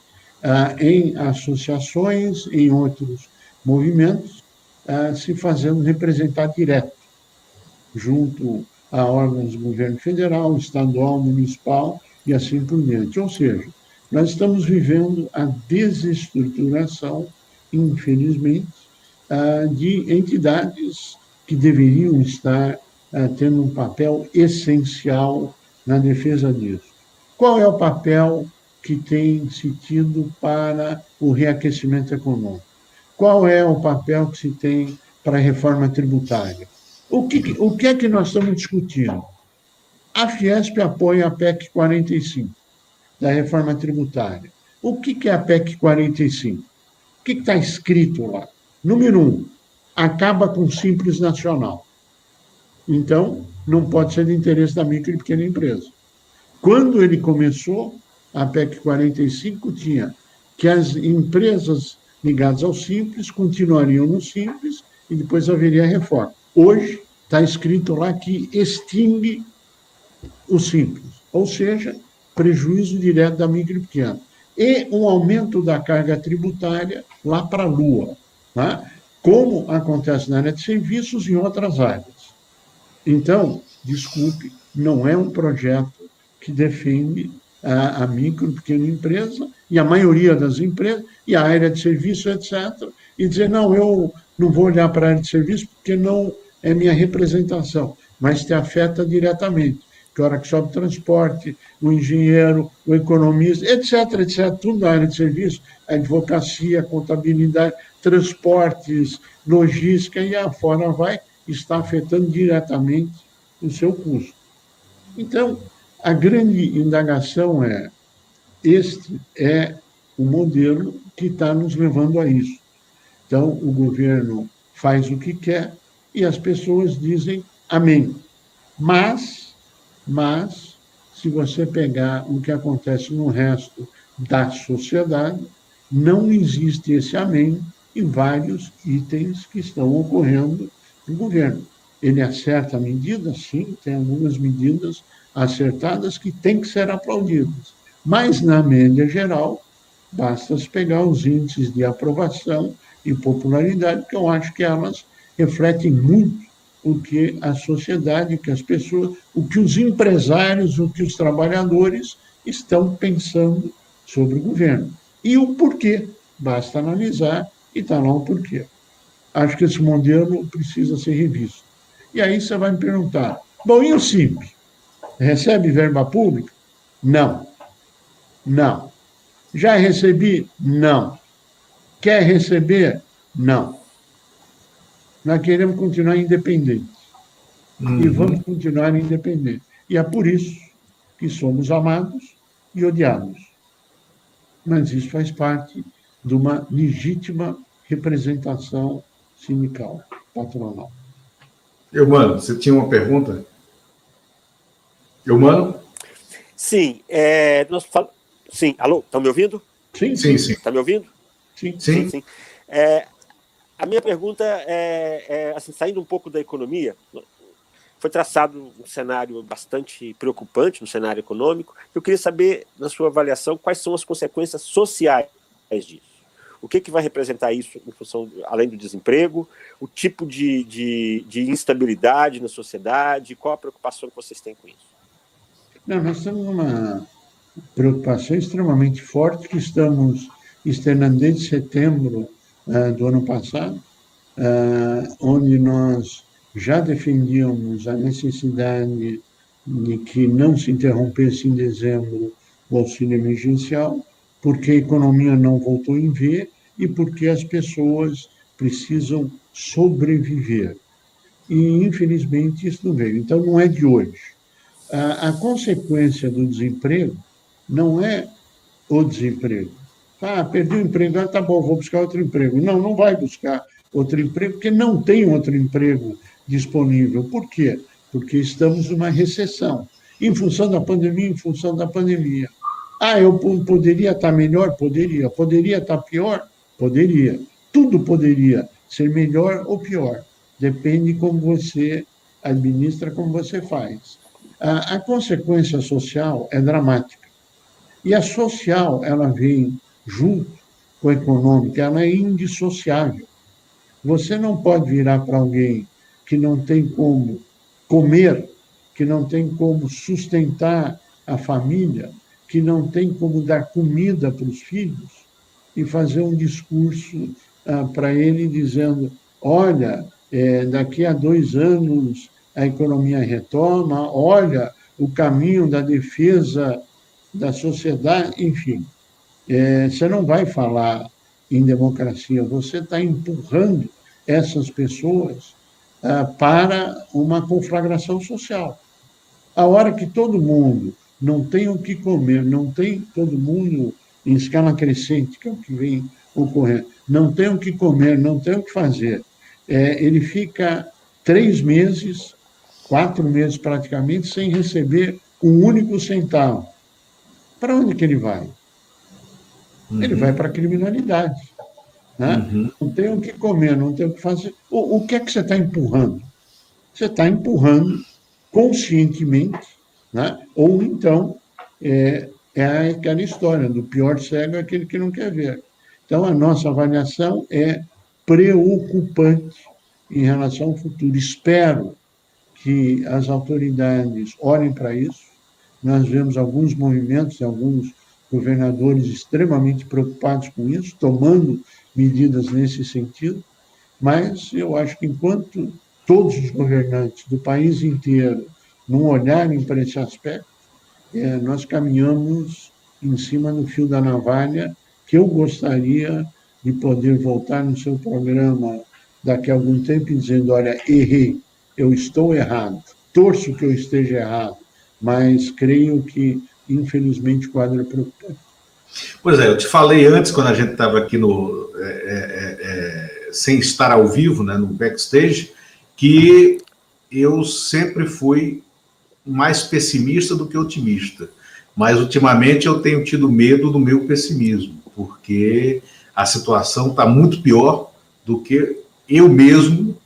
Speaker 2: em associações, em outros movimentos, se fazendo representar direto, junto a órgãos do governo federal, estadual, municipal e assim por diante. Ou seja, nós estamos vivendo a desestruturação, infelizmente, de entidades que deveriam estar tendo um papel essencial na defesa disso. Qual é o papel que tem se tido para o reaquecimento econômico? Qual é o papel que se tem para a reforma tributária? O que é que nós estamos discutindo? A Fiesp apoia a PEC 45, da reforma tributária. O que é a PEC 45? O que está escrito lá? Número 1, acaba com o Simples Nacional. Então, não pode ser de interesse da micro e pequena empresa. Quando ele começou, a PEC 45 tinha que as empresas ligadas ao Simples continuariam no Simples e depois haveria a reforma. Hoje, está escrito lá que extingue o Simples, ou seja, prejuízo direto da micro e pequena. E um aumento da carga tributária lá para a lua, tá? Como acontece na área de serviços e em outras áreas. Então, desculpe, não é um projeto que defende a micro e pequena empresa e a maioria das empresas, e a área de serviço, etc., e dizer, não, eu não vou olhar para a área de serviço porque não é minha representação, mas te afeta diretamente. Que hora que sobe o transporte, o engenheiro, o economista, etc., tudo da área de serviço, a advocacia, a contabilidade, transportes, logística, e afora vai, está afetando diretamente o seu custo. Então, a grande indagação é, este é o modelo que está nos levando a isso. Então, o governo faz o que quer e as pessoas dizem amém. Mas, se você pegar o que acontece no resto da sociedade, não existe esse amém em vários itens que estão ocorrendo no governo. Ele acerta medidas, sim, tem algumas medidas acertadas que têm que ser aplaudidas. Mas, na média geral, basta se pegar os índices de aprovação e popularidade, que eu acho que elas refletem muito o que a sociedade, que as pessoas, o que os empresários, o que os trabalhadores estão pensando sobre o governo. E o porquê. Basta analisar e está lá o porquê. Acho que esse modelo precisa ser revisto. E aí você vai me perguntar, bom, e o Simples? Recebe verba pública? Não. Não. Já recebi? Não. Quer receber? Não. Nós queremos continuar independentes. E vamos continuar independentes. E é por isso que somos amados e odiados. Mas isso faz parte de uma legítima representação sindical, patronal.
Speaker 1: Eumano, você tinha uma pergunta? Eumano?
Speaker 3: Sim, sim, alô, estão me ouvindo?
Speaker 2: Sim.
Speaker 3: Está me ouvindo?
Speaker 2: Sim.
Speaker 3: A minha pergunta assim, saindo um pouco da economia, foi traçado um cenário bastante preocupante no cenário econômico. Eu queria saber, na sua avaliação, quais são as consequências sociais disso. O que vai representar isso em função, além do desemprego, o tipo de instabilidade na sociedade, qual a preocupação que vocês têm com isso?
Speaker 2: Não, nós temos uma preocupação extremamente forte que estamos externando desde setembro do ano passado, onde nós já defendíamos a necessidade de que não se interrompesse em dezembro o auxílio emergencial, porque a economia não voltou em V e porque as pessoas precisam sobreviver. E, infelizmente, isso não veio. Então, não é de hoje. A consequência do desemprego não é o desemprego. Perdi o emprego, tá bom, vou buscar outro emprego. Não, não vai buscar outro emprego, porque não tem outro emprego disponível. Por quê? Porque estamos numa recessão. Em função da pandemia, em função da pandemia. Eu poderia estar melhor? Poderia. Poderia estar pior? Poderia. Tudo poderia ser melhor ou pior. Depende como você administra, como você faz. A consequência social é dramática. E a social, ela vem junto com a econômica, ela é indissociável. Você não pode virar para alguém que não tem como comer, que não tem como sustentar a família, que não tem como dar comida para os filhos, e fazer um discurso para ele dizendo, olha, daqui a 2 anos a economia retoma, olha, o caminho da defesa da sociedade, enfim. Você não vai falar em democracia, você está empurrando essas pessoas para uma conflagração social. A hora que todo mundo não tem o que comer, não tem todo mundo em escala crescente, que é o que vem ocorrendo, não tem o que comer, não tem o que fazer, ele fica 3 meses, 4 meses praticamente, sem receber um único centavo. Para onde que ele vai? Ele vai para a criminalidade. Né? Não tem o que comer, não tem o que fazer. O que é que você está empurrando? Você está empurrando conscientemente, né? Ou então é aquela história do pior cego é aquele que não quer ver. Então, a nossa avaliação é preocupante em relação ao futuro. Espero que as autoridades olhem para isso. Nós vemos alguns movimentos, alguns governadores extremamente preocupados com isso, tomando medidas nesse sentido, mas eu acho que enquanto todos os governantes do país inteiro não olharem para esse aspecto, nós caminhamos em cima do fio da navalha, que eu gostaria de poder voltar no seu programa daqui a algum tempo dizendo, olha, errei, eu estou errado, torço que eu esteja errado, mas creio que, infelizmente, o quadro é preocupante.
Speaker 1: Pois é, eu te falei antes, quando a gente estava aqui sem estar ao vivo, né, no backstage, que eu sempre fui mais pessimista do que otimista. Mas, ultimamente, eu tenho tido medo do meu pessimismo, porque a situação está muito pior do que eu mesmo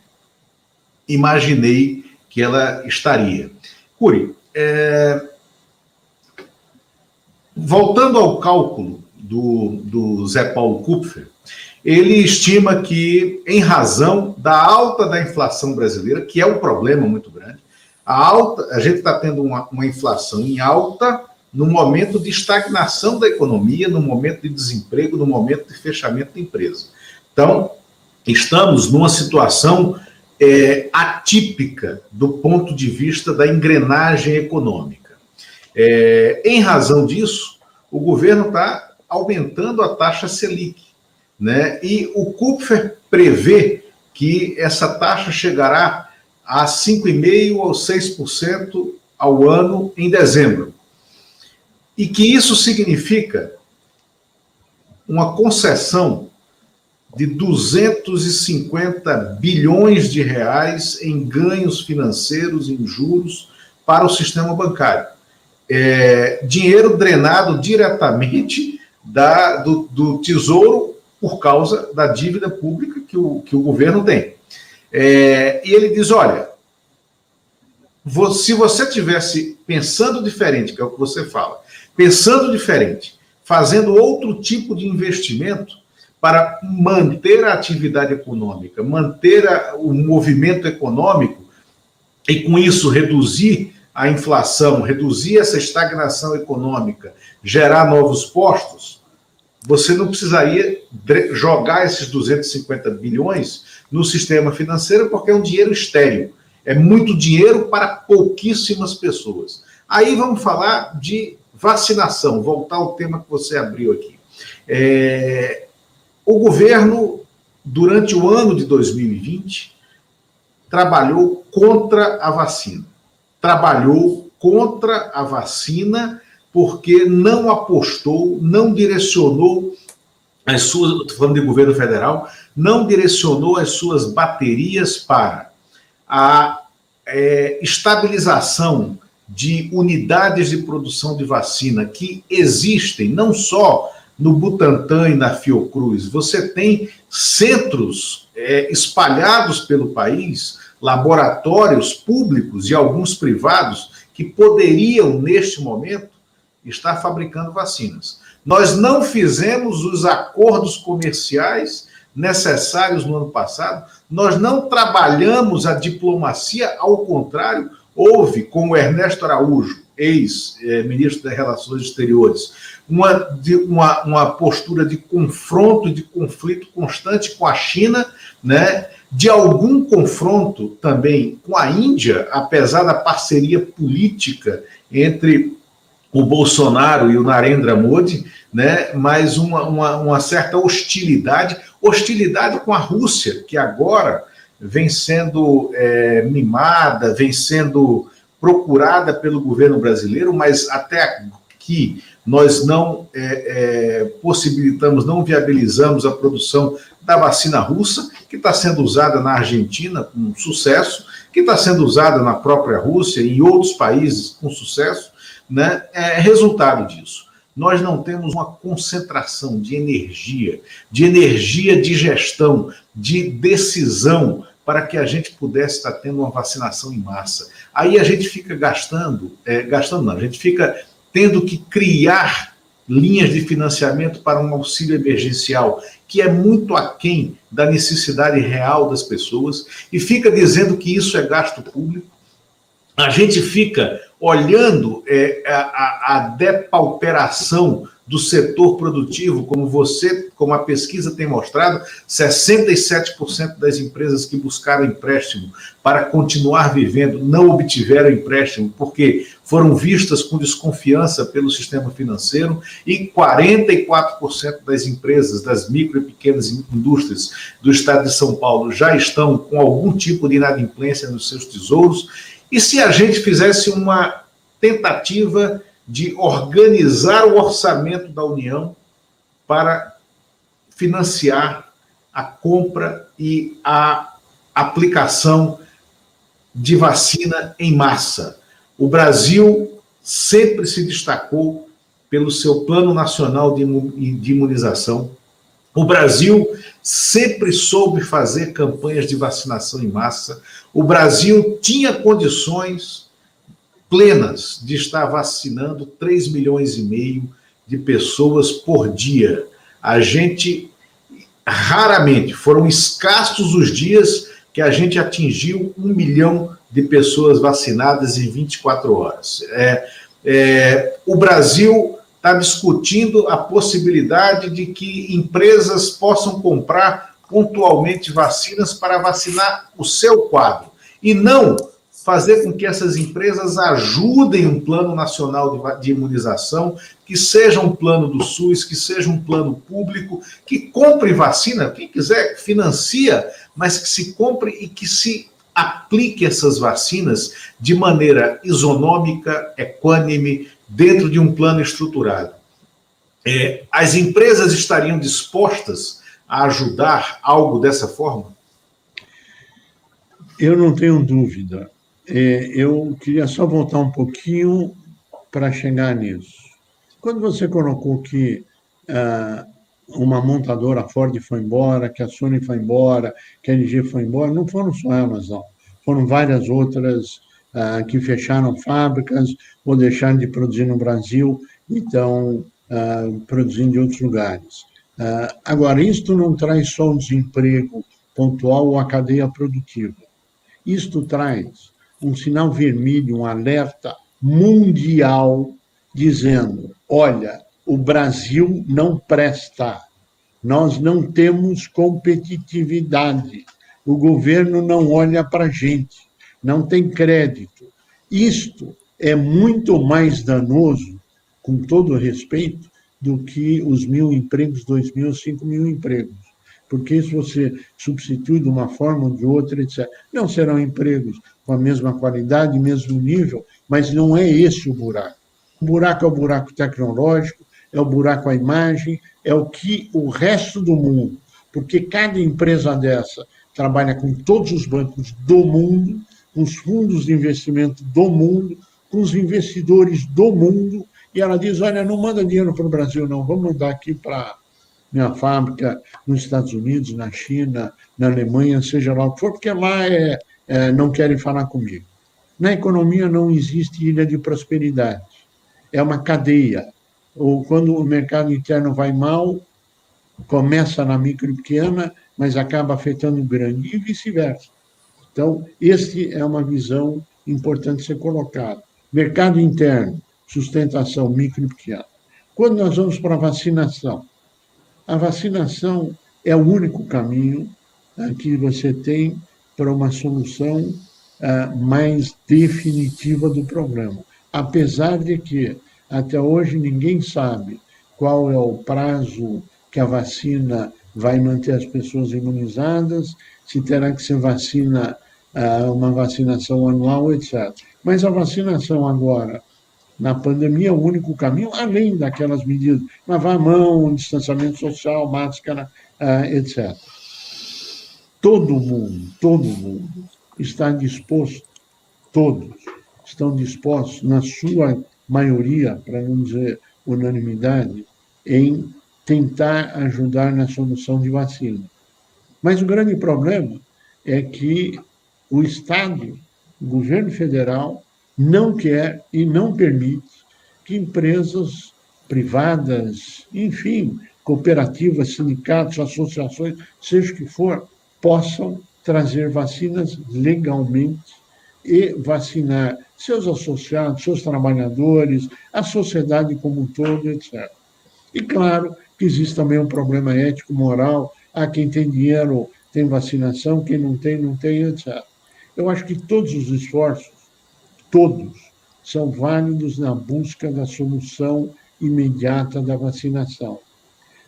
Speaker 1: imaginei que ela estaria. Cury, voltando ao cálculo do Zé Paulo Kupfer, ele estima que, em razão da alta da inflação brasileira, que é um problema muito grande, a gente está tendo uma inflação em alta no momento de estagnação da economia, no momento de desemprego, no momento de fechamento de empresa. Então, estamos numa situação atípica do ponto de vista da engrenagem econômica. Em razão disso, o governo está aumentando a taxa Selic, né? E o Kupfer prevê que essa taxa chegará a 5,5% ou 6% ao ano em dezembro. E que isso significa uma concessão de 250 bilhões de reais em ganhos financeiros, em juros, para o sistema bancário. Dinheiro drenado diretamente do Tesouro por causa da dívida pública que o governo tem. E ele diz, olha, se você tivesse pensando diferente, que é o que você fala, pensando diferente, fazendo outro tipo de investimento para manter a atividade econômica, manter o movimento econômico e, com isso, reduzir a inflação, reduzir essa estagnação econômica, gerar novos postos, você não precisaria jogar esses 250 bilhões no sistema financeiro, porque é um dinheiro estéril. É muito dinheiro para pouquíssimas pessoas. Aí vamos falar de vacinação, voltar ao tema que você abriu aqui. O governo, durante o ano de 2020, trabalhou contra a vacina. Trabalhou contra a vacina porque não apostou, não direcionou as suas, estou falando de governo federal, não direcionou as suas baterias para a estabilização de unidades de produção de vacina que existem, não só no Butantan e na Fiocruz. Você tem centros espalhados pelo país, laboratórios públicos e alguns privados que poderiam, neste momento, estar fabricando vacinas. Nós não fizemos os acordos comerciais necessários no ano passado, nós não trabalhamos a diplomacia, ao contrário, houve, como Ernesto Araújo, ex-ministro das Relações Exteriores, uma postura de confronto e de conflito constante com a China, né? De algum confronto também com a Índia, apesar da parceria política entre o Bolsonaro e o Narendra Modi, né? Mas uma certa hostilidade com a Rússia, que agora vem sendo mimada, vem sendo procurada pelo governo brasileiro, mas até aqui nós não possibilitamos, não viabilizamos a produção da vacina russa, que está sendo usada na Argentina com sucesso, que está sendo usada na própria Rússia e em outros países com sucesso, né? Resultado disso. Nós não temos uma concentração de energia de gestão, de decisão, para que a gente pudesse estar tendo uma vacinação em massa. Aí a gente fica a gente fica tendo que criar linhas de financiamento para um auxílio emergencial, que é muito aquém da necessidade real das pessoas, e fica dizendo que isso é gasto público. A gente fica olhando a depauperação do setor produtivo, como a pesquisa tem mostrado, 67% das empresas que buscaram empréstimo para continuar vivendo não obtiveram empréstimo porque foram vistas com desconfiança pelo sistema financeiro, e 44% das empresas, das micro e pequenas indústrias do estado de São Paulo já estão com algum tipo de inadimplência nos seus tesouros. E se a gente fizesse uma tentativa de organizar o orçamento da União para financiar a compra e a aplicação de vacina em massa? O Brasil sempre se destacou pelo seu Plano Nacional de Imunização. O Brasil sempre soube fazer campanhas de vacinação em massa. O Brasil tinha condições plenas de estar vacinando 3,5 milhões de pessoas por dia. A gente, raramente, foram escassos os dias que a gente atingiu 1 milhão de pessoas vacinadas em 24 horas. O Brasil está discutindo a possibilidade de que empresas possam comprar pontualmente vacinas para vacinar o seu quadro, e não fazer com que essas empresas ajudem um plano nacional de imunização, que seja um plano do SUS, que seja um plano público, que compre vacina, quem quiser financia, mas que se compre e que se aplique essas vacinas de maneira isonômica, equânime, dentro de um plano estruturado. As empresas estariam dispostas a ajudar algo dessa forma?
Speaker 2: Eu não tenho dúvida. Eu queria só voltar um pouquinho para chegar nisso. Quando você colocou que uma montadora, a Ford foi embora, que a Sony foi embora, que a LG foi embora, não foram só elas, não. Foram várias outras que fecharam fábricas ou deixaram de produzir no Brasil e estão produzindo em outros lugares. Agora, isto não traz só um desemprego pontual ou a cadeia produtiva. Isto traz um sinal vermelho, um alerta mundial, dizendo: olha, o Brasil não presta, nós não temos competitividade, o governo não olha para a gente, não tem crédito. Isto é muito mais danoso, com todo respeito, do que os 1.000 empregos, 2.000, 5.000 empregos. Porque isso você substitui de uma forma ou de outra, etc. Não serão empregos com a mesma qualidade, mesmo nível, mas não é esse o buraco. O buraco é o buraco tecnológico, é o buraco à imagem, é o que o resto do mundo, porque cada empresa dessa trabalha com todos os bancos do mundo, com os fundos de investimento do mundo, com os investidores do mundo, e ela diz: olha, não manda dinheiro para o Brasil, não, vamos mandar aqui para minha fábrica nos Estados Unidos, na China, na Alemanha, seja lá o que for, porque lá não querem falar comigo. Na economia não existe ilha de prosperidade, é uma cadeia. Ou quando o mercado interno vai mal, começa na micro e pequena, mas acaba afetando o grande, e vice-versa. Então, esta é uma visão importante ser colocada. Mercado interno, sustentação micro e pequena. Quando nós vamos para a vacinação é o único caminho que você tem para uma solução mais definitiva do problema. Apesar de que, até hoje, ninguém sabe qual é o prazo que a vacina vai manter as pessoas imunizadas, se terá que ser uma vacinação anual, etc. Mas a vacinação agora, na pandemia, é o único caminho, além daquelas medidas, lavar a mão, distanciamento social, máscara, etc. Todo mundo está disposto, todos estão dispostos, na sua maioria, para não dizer unanimidade, em tentar ajudar na solução de vacina. Mas o grande problema é que o Estado, o governo federal, não quer e não permite que empresas privadas, enfim, cooperativas, sindicatos, associações, seja o que for, possam trazer vacinas legalmente e vacinar seus associados, seus trabalhadores, a sociedade como um todo, etc. E, claro, que existe também um problema ético, moral. Quem tem dinheiro tem vacinação, quem não tem, não tem, etc. Eu acho que todos os esforços, todos, são válidos na busca da solução imediata da vacinação.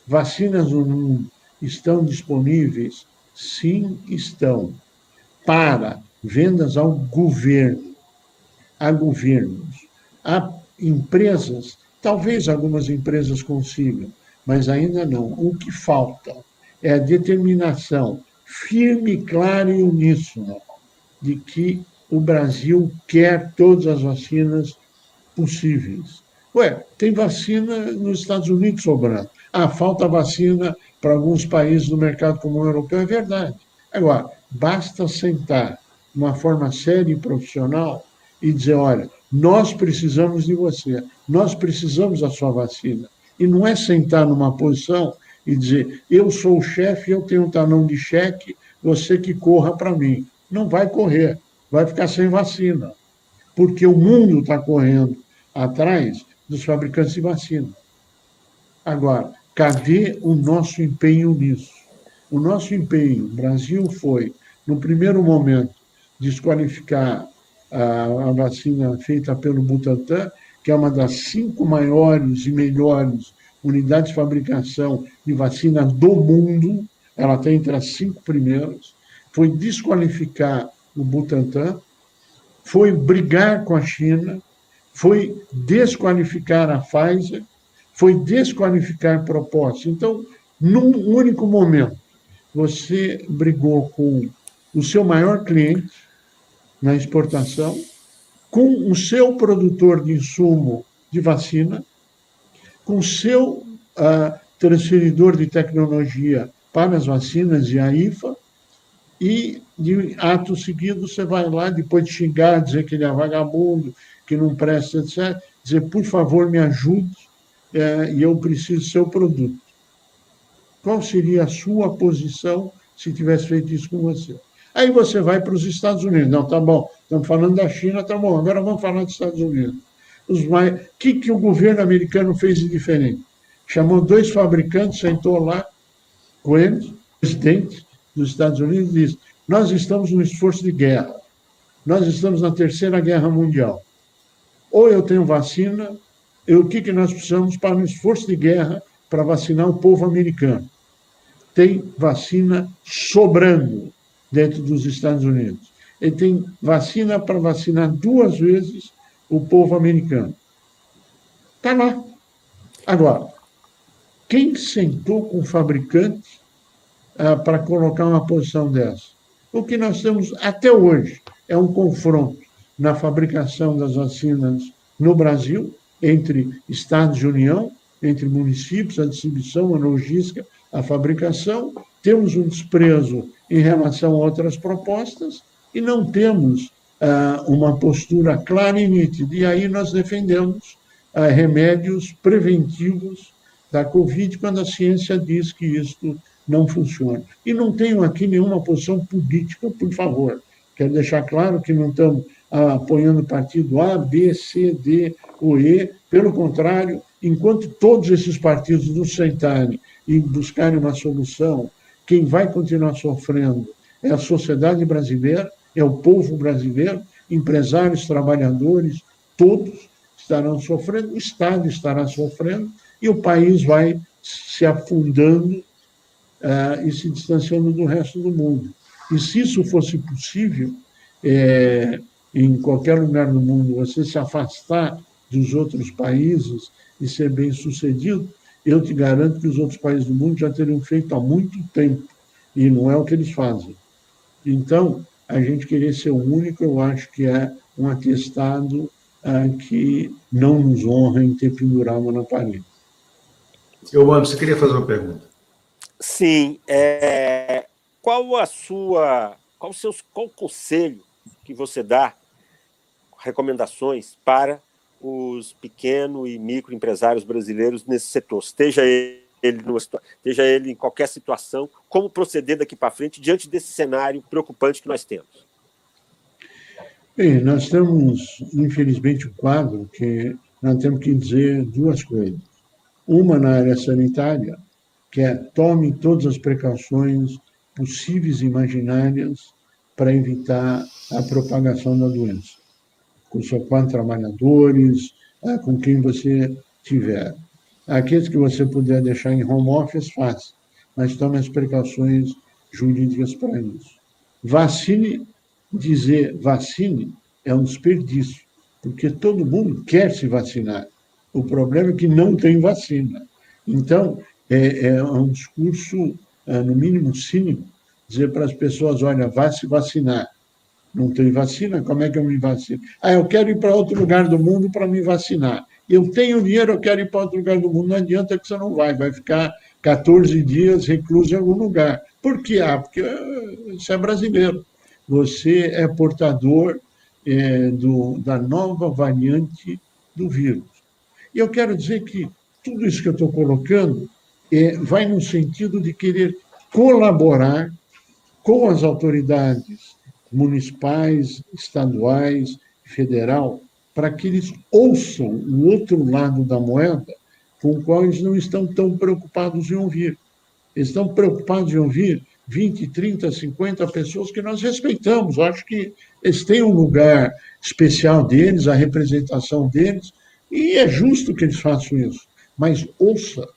Speaker 2: Vacinas no mundo estão disponíveis? Sim, estão. Para vendas ao governo, a governos, a empresas, talvez algumas empresas consigam, mas ainda não. O que falta é a determinação firme, clara e uníssona de que o Brasil quer todas as vacinas possíveis. Tem vacina nos Estados Unidos sobrando. Falta vacina para alguns países do mercado comum europeu, é verdade. Agora, basta sentar de uma forma séria e profissional e dizer: olha, nós precisamos de você, nós precisamos da sua vacina. E não é sentar numa posição e dizer: eu sou o chefe, eu tenho um talão de cheque, você que corra para mim. Não vai correr, vai ficar sem vacina, porque o mundo está correndo atrás dos fabricantes de vacina. Agora, cadê o nosso empenho nisso? O nosso empenho, o Brasil foi, no primeiro momento, desqualificar a vacina feita pelo Butantan, que é uma das 5 maiores e melhores unidades de fabricação de vacina do mundo, ela está entre as 5 primeiras, foi desqualificar o Butantan, foi brigar com a China, foi desqualificar a Pfizer, foi desqualificar propostas. Então, num único momento, você brigou com o seu maior cliente na exportação, com o seu produtor de insumo de vacina, com o seu transferidor de tecnologia para as vacinas e a IFA, e, de ato seguido, você vai lá, depois de xingar, dizer que ele é vagabundo, que não presta, etc., dizer, por favor, me ajude, e eu preciso do seu produto. Qual seria a sua posição se tivesse feito isso com você? Aí você vai para os Estados Unidos. Não, tá bom, estamos falando da China, tá bom, agora vamos falar dos Estados Unidos. O que o governo americano fez de diferente? Chamou 2 fabricantes, sentou lá com eles, o presidente dos Estados Unidos, e disse, nós estamos no esforço de guerra, nós estamos na Terceira Guerra Mundial. Ou eu tenho vacina, o que nós precisamos para um esforço de guerra para vacinar o povo americano? Tem vacina sobrando dentro dos Estados Unidos. Ele tem vacina para vacinar 2 vezes o povo americano. Está lá. Agora, quem sentou com o fabricante para colocar uma posição dessa? O que nós temos até hoje é um confronto na fabricação das vacinas no Brasil, entre estados de União, entre municípios, a distribuição, a logística, a fabricação. Temos um desprezo em relação a outras propostas e não temos uma postura clara e nítida. E aí nós defendemos remédios preventivos da Covid, quando a ciência diz que isso não funciona. E não tenho aqui nenhuma posição política, por favor. Quero deixar claro que não estamos apoiando o partido A, B, C, D ou E. Pelo contrário, enquanto todos esses partidos não sentarem e buscarem uma solução, quem vai continuar sofrendo é a sociedade brasileira, é o povo brasileiro, empresários, trabalhadores, todos estarão sofrendo, o Estado estará sofrendo e o país vai se afundando e se distanciando do resto do mundo. E se isso fosse possível, em qualquer lugar do mundo, você se afastar dos outros países e ser bem-sucedido, eu te garanto que os outros países do mundo já teriam feito há muito tempo, e não é o que eles fazem. Então, a gente querer ser o único, eu acho que é um atestado que não nos honra em ter pendurado na parede.
Speaker 1: Eumano, você queria fazer uma pergunta?
Speaker 3: Sim. Qual o conselho que você dá, recomendações para os pequenos e microempresários brasileiros nesse setor, seja ele em qualquer situação, como proceder daqui para frente diante desse cenário preocupante que nós temos?
Speaker 2: Bem, nós temos, infelizmente, um quadro que nós temos que dizer 2 coisas. Uma na área sanitária, que é tome todas as precauções possíveis e imaginárias para evitar a propagação da doença. Com seus 4 trabalhadores, com quem você tiver. Aqueles que você puder deixar em home office, faça, mas tome as precauções jurídicas para isso. Dizer vacine é um desperdício, porque todo mundo quer se vacinar. O problema é que não tem vacina. Então, é um discurso, no mínimo, cínico, dizer para as pessoas, olha, vá se vacinar. Não tem vacina, como é que eu me vacino? Eu quero ir para outro lugar do mundo para me vacinar. Eu tenho dinheiro, eu quero ir para outro lugar do mundo. Não adianta que você não vai ficar 14 dias recluso em algum lugar. Por quê? Porque você é brasileiro. Você é portador da nova variante do vírus. E eu quero dizer que tudo isso que eu estou colocando vai no sentido de querer colaborar com as autoridades municipais, estaduais, federal, para que eles ouçam o outro lado da moeda, com o qual eles não estão tão preocupados em ouvir. Eles estão preocupados em ouvir 20, 30, 50 pessoas que nós respeitamos. Eu acho que eles têm um lugar especial deles, a representação deles, e é justo que eles façam isso. Mas ouça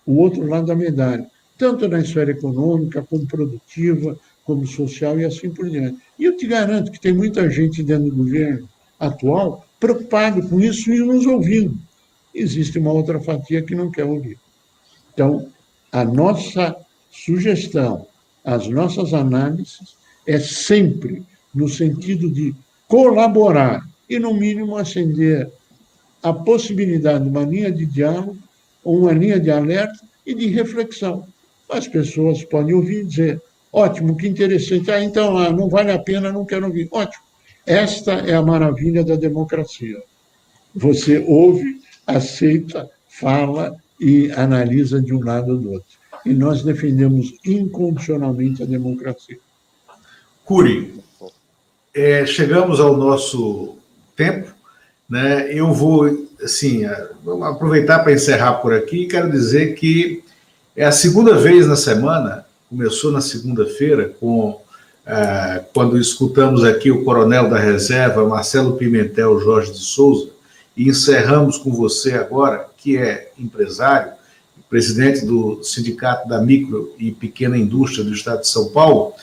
Speaker 2: o outro lado da medalha, tanto na esfera econômica, como produtiva, como social e assim por diante. E eu te garanto que tem muita gente dentro do governo atual preocupado com isso e nos ouvindo. Existe uma outra fatia que não quer ouvir. Então, a nossa sugestão, as nossas análises é sempre no sentido de colaborar e, no mínimo, acender a possibilidade de uma linha de diálogo, ou uma linha de alerta e de reflexão. As pessoas podem ouvir e dizer, Ótimo, que interessante. Ah, então, não vale a pena, não quero ouvir. Ótimo. Esta é a maravilha da democracia. Você ouve, aceita, fala e analisa de um lado ou do outro. E nós defendemos incondicionalmente a democracia.
Speaker 1: Cury, chegamos ao nosso tempo, né? Eu vou, assim, vamos aproveitar para encerrar por aqui. Quero dizer que é a segunda vez na semana, começou na segunda-feira, quando escutamos aqui o coronel da reserva, Marcelo Pimentel Jorge de Souza, e encerramos com você agora, que é empresário, presidente do Sindicato da Micro e Pequena Indústria do Estado de São Paulo,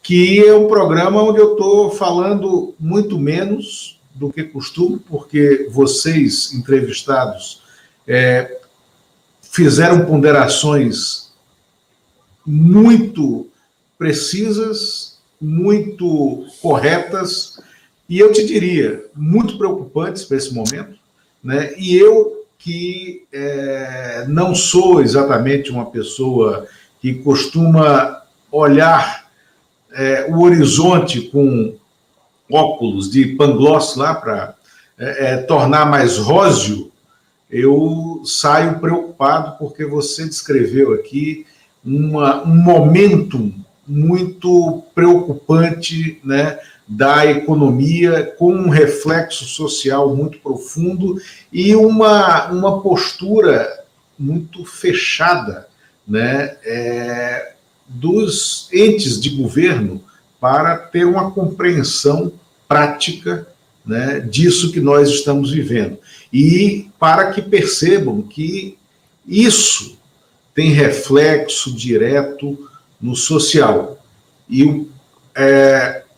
Speaker 1: que é um programa onde eu estou falando muito menos do que costumo, porque vocês, entrevistados, fizeram ponderações muito precisas, muito corretas, e eu te diria, muito preocupantes para esse momento, né? E eu que não sou exatamente uma pessoa que costuma olhar o horizonte com óculos de Pangloss lá para tornar mais róseo, eu saio preocupado porque você descreveu aqui um momento muito preocupante, né, da economia, com um reflexo social muito profundo e uma postura muito fechada, né, dos entes de governo para ter uma compreensão prática, né, disso que nós estamos vivendo. E para que percebam que isso tem reflexo direto no social. E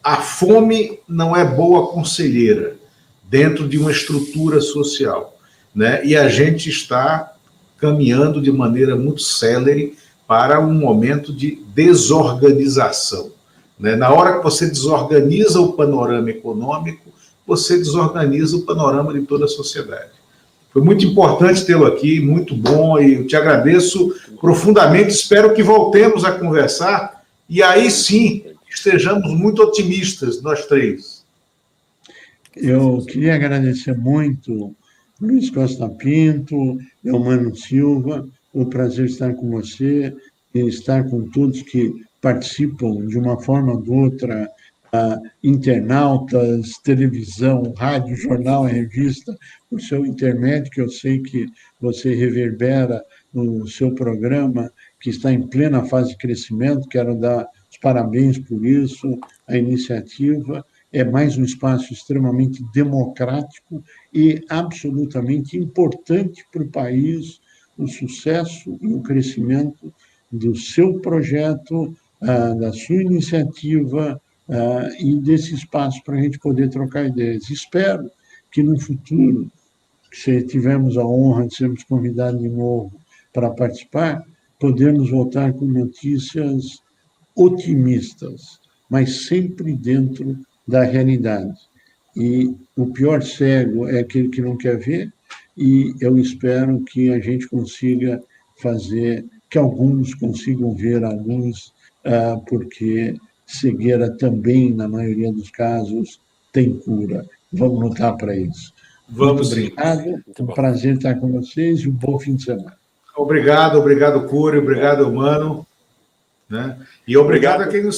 Speaker 1: a fome não é boa conselheira dentro de uma estrutura social, né? E a gente está caminhando de maneira muito célere para um momento de desorganização, né? Na hora que você desorganiza o panorama econômico, você desorganiza o panorama de toda a sociedade. Foi muito importante tê-lo aqui, muito bom, e eu te agradeço profundamente. Espero que voltemos a conversar e aí sim estejamos muito otimistas, nós três.
Speaker 2: Eu queria agradecer muito Luiz Costa Pinto, Eumano Silva, o prazer estar com você e estar com todos que participam de uma forma ou de outra, internautas, televisão, rádio, jornal, revista, por seu intermédio, que eu sei que você reverbera no seu programa, que está em plena fase de crescimento. Quero dar os parabéns por isso, a iniciativa. É mais um espaço extremamente democrático e absolutamente importante para o país, o sucesso e o crescimento do seu projeto, da sua iniciativa, e desse espaço para a gente poder trocar ideias. Espero que no futuro, se tivermos a honra de sermos convidados de novo para participar, podemos voltar com notícias otimistas, mas sempre dentro da realidade. E o pior cego é aquele que não quer ver, e eu espero que a gente consiga fazer, que alguns consigam ver a luz, porque cegueira também, na maioria dos casos, tem cura. Vamos lutar para isso.
Speaker 1: Vamos,
Speaker 2: muito obrigado, um prazer estar com vocês e um bom fim de semana.
Speaker 1: Obrigado, Cury, obrigado, Eumano, né? E obrigado a quem nos